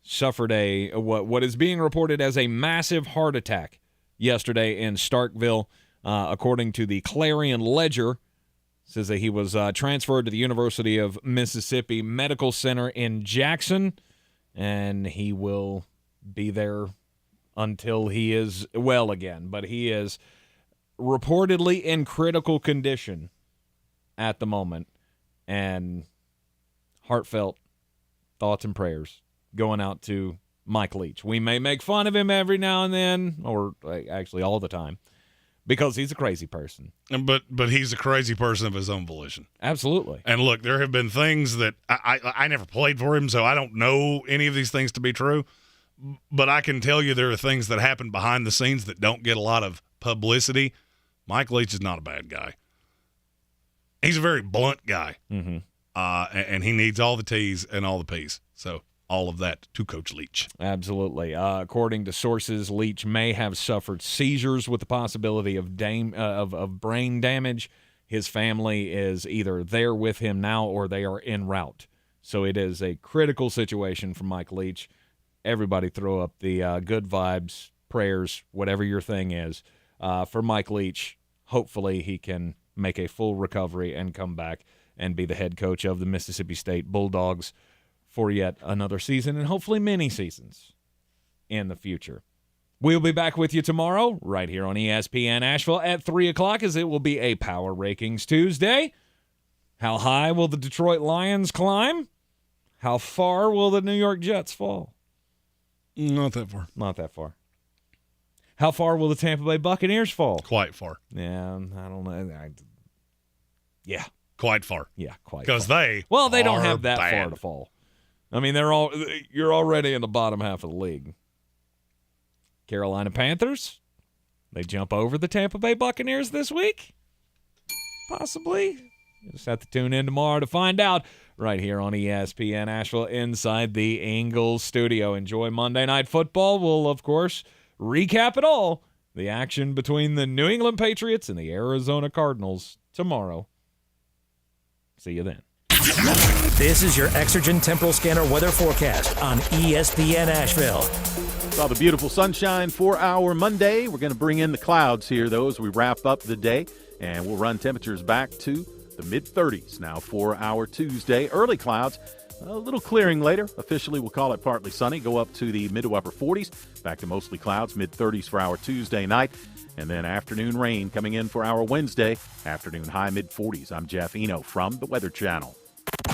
Suffered what is being reported as a massive heart attack yesterday in Starkville, according to the Clarion Ledger. Says that he was transferred to the University of Mississippi Medical Center in Jackson, and he will be there until he is well again. But he is reportedly in critical condition at the moment, and heartfelt thoughts and prayers going out to Mike Leach. We may make fun of him every now and then, or actually all the time, because he's a crazy person. But he's a crazy person of his own volition. Absolutely. And look, there have been things that I never played for him, so I don't know any of these things to be true. But I can tell you there are things that happen behind the scenes that don't get a lot of publicity. Mike Leach is not a bad guy. He's a very blunt guy. Mm-hmm. And he needs all the T's and all the P's. So all of that to Coach Leach. Absolutely. According to sources, Leach may have suffered seizures with the possibility of brain damage. His family is either there with him now or they are en route. So it is a critical situation for Mike Leach. Everybody throw up the good vibes, prayers, whatever your thing is, for Mike Leach. Hopefully he can make a full recovery and come back and be the head coach of the Mississippi State Bulldogs for yet another season and hopefully many seasons in the future. We'll be back with you tomorrow right here on ESPN Asheville at 3 o'clock as it will be a Power Rankings Tuesday. How high will the Detroit Lions climb? How far will the New York Jets fall? Not that far. Not that far. How far will the Tampa Bay Buccaneers fall? Quite far. Yeah, I don't know. Yeah. Quite far. Yeah, quite far. Because they don't have that far to fall. I mean, you're already in the bottom half of the league. Carolina Panthers, they jump over the Tampa Bay Buccaneers this week? Possibly. You just have to tune in tomorrow to find out right here on ESPN Asheville inside the Ingles Studio. Enjoy Monday Night Football. We'll, of course, recap it all. The action between the New England Patriots and the Arizona Cardinals tomorrow. See you then. This is your Exergen Temporal Scanner weather forecast on ESPN Asheville. Saw the beautiful sunshine for our Monday. We're going to bring in the clouds here, though, as we wrap up the day, and we'll run temperatures back to the mid-30s now for our Tuesday. Early clouds A little clearing later. Officially, we'll call it partly sunny. Go up to the mid to upper 40s. Back to mostly clouds, mid-30s for our Tuesday night. And then afternoon rain coming in for our Wednesday. Afternoon high mid-40s. I'm Jeff Eno from the Weather Channel.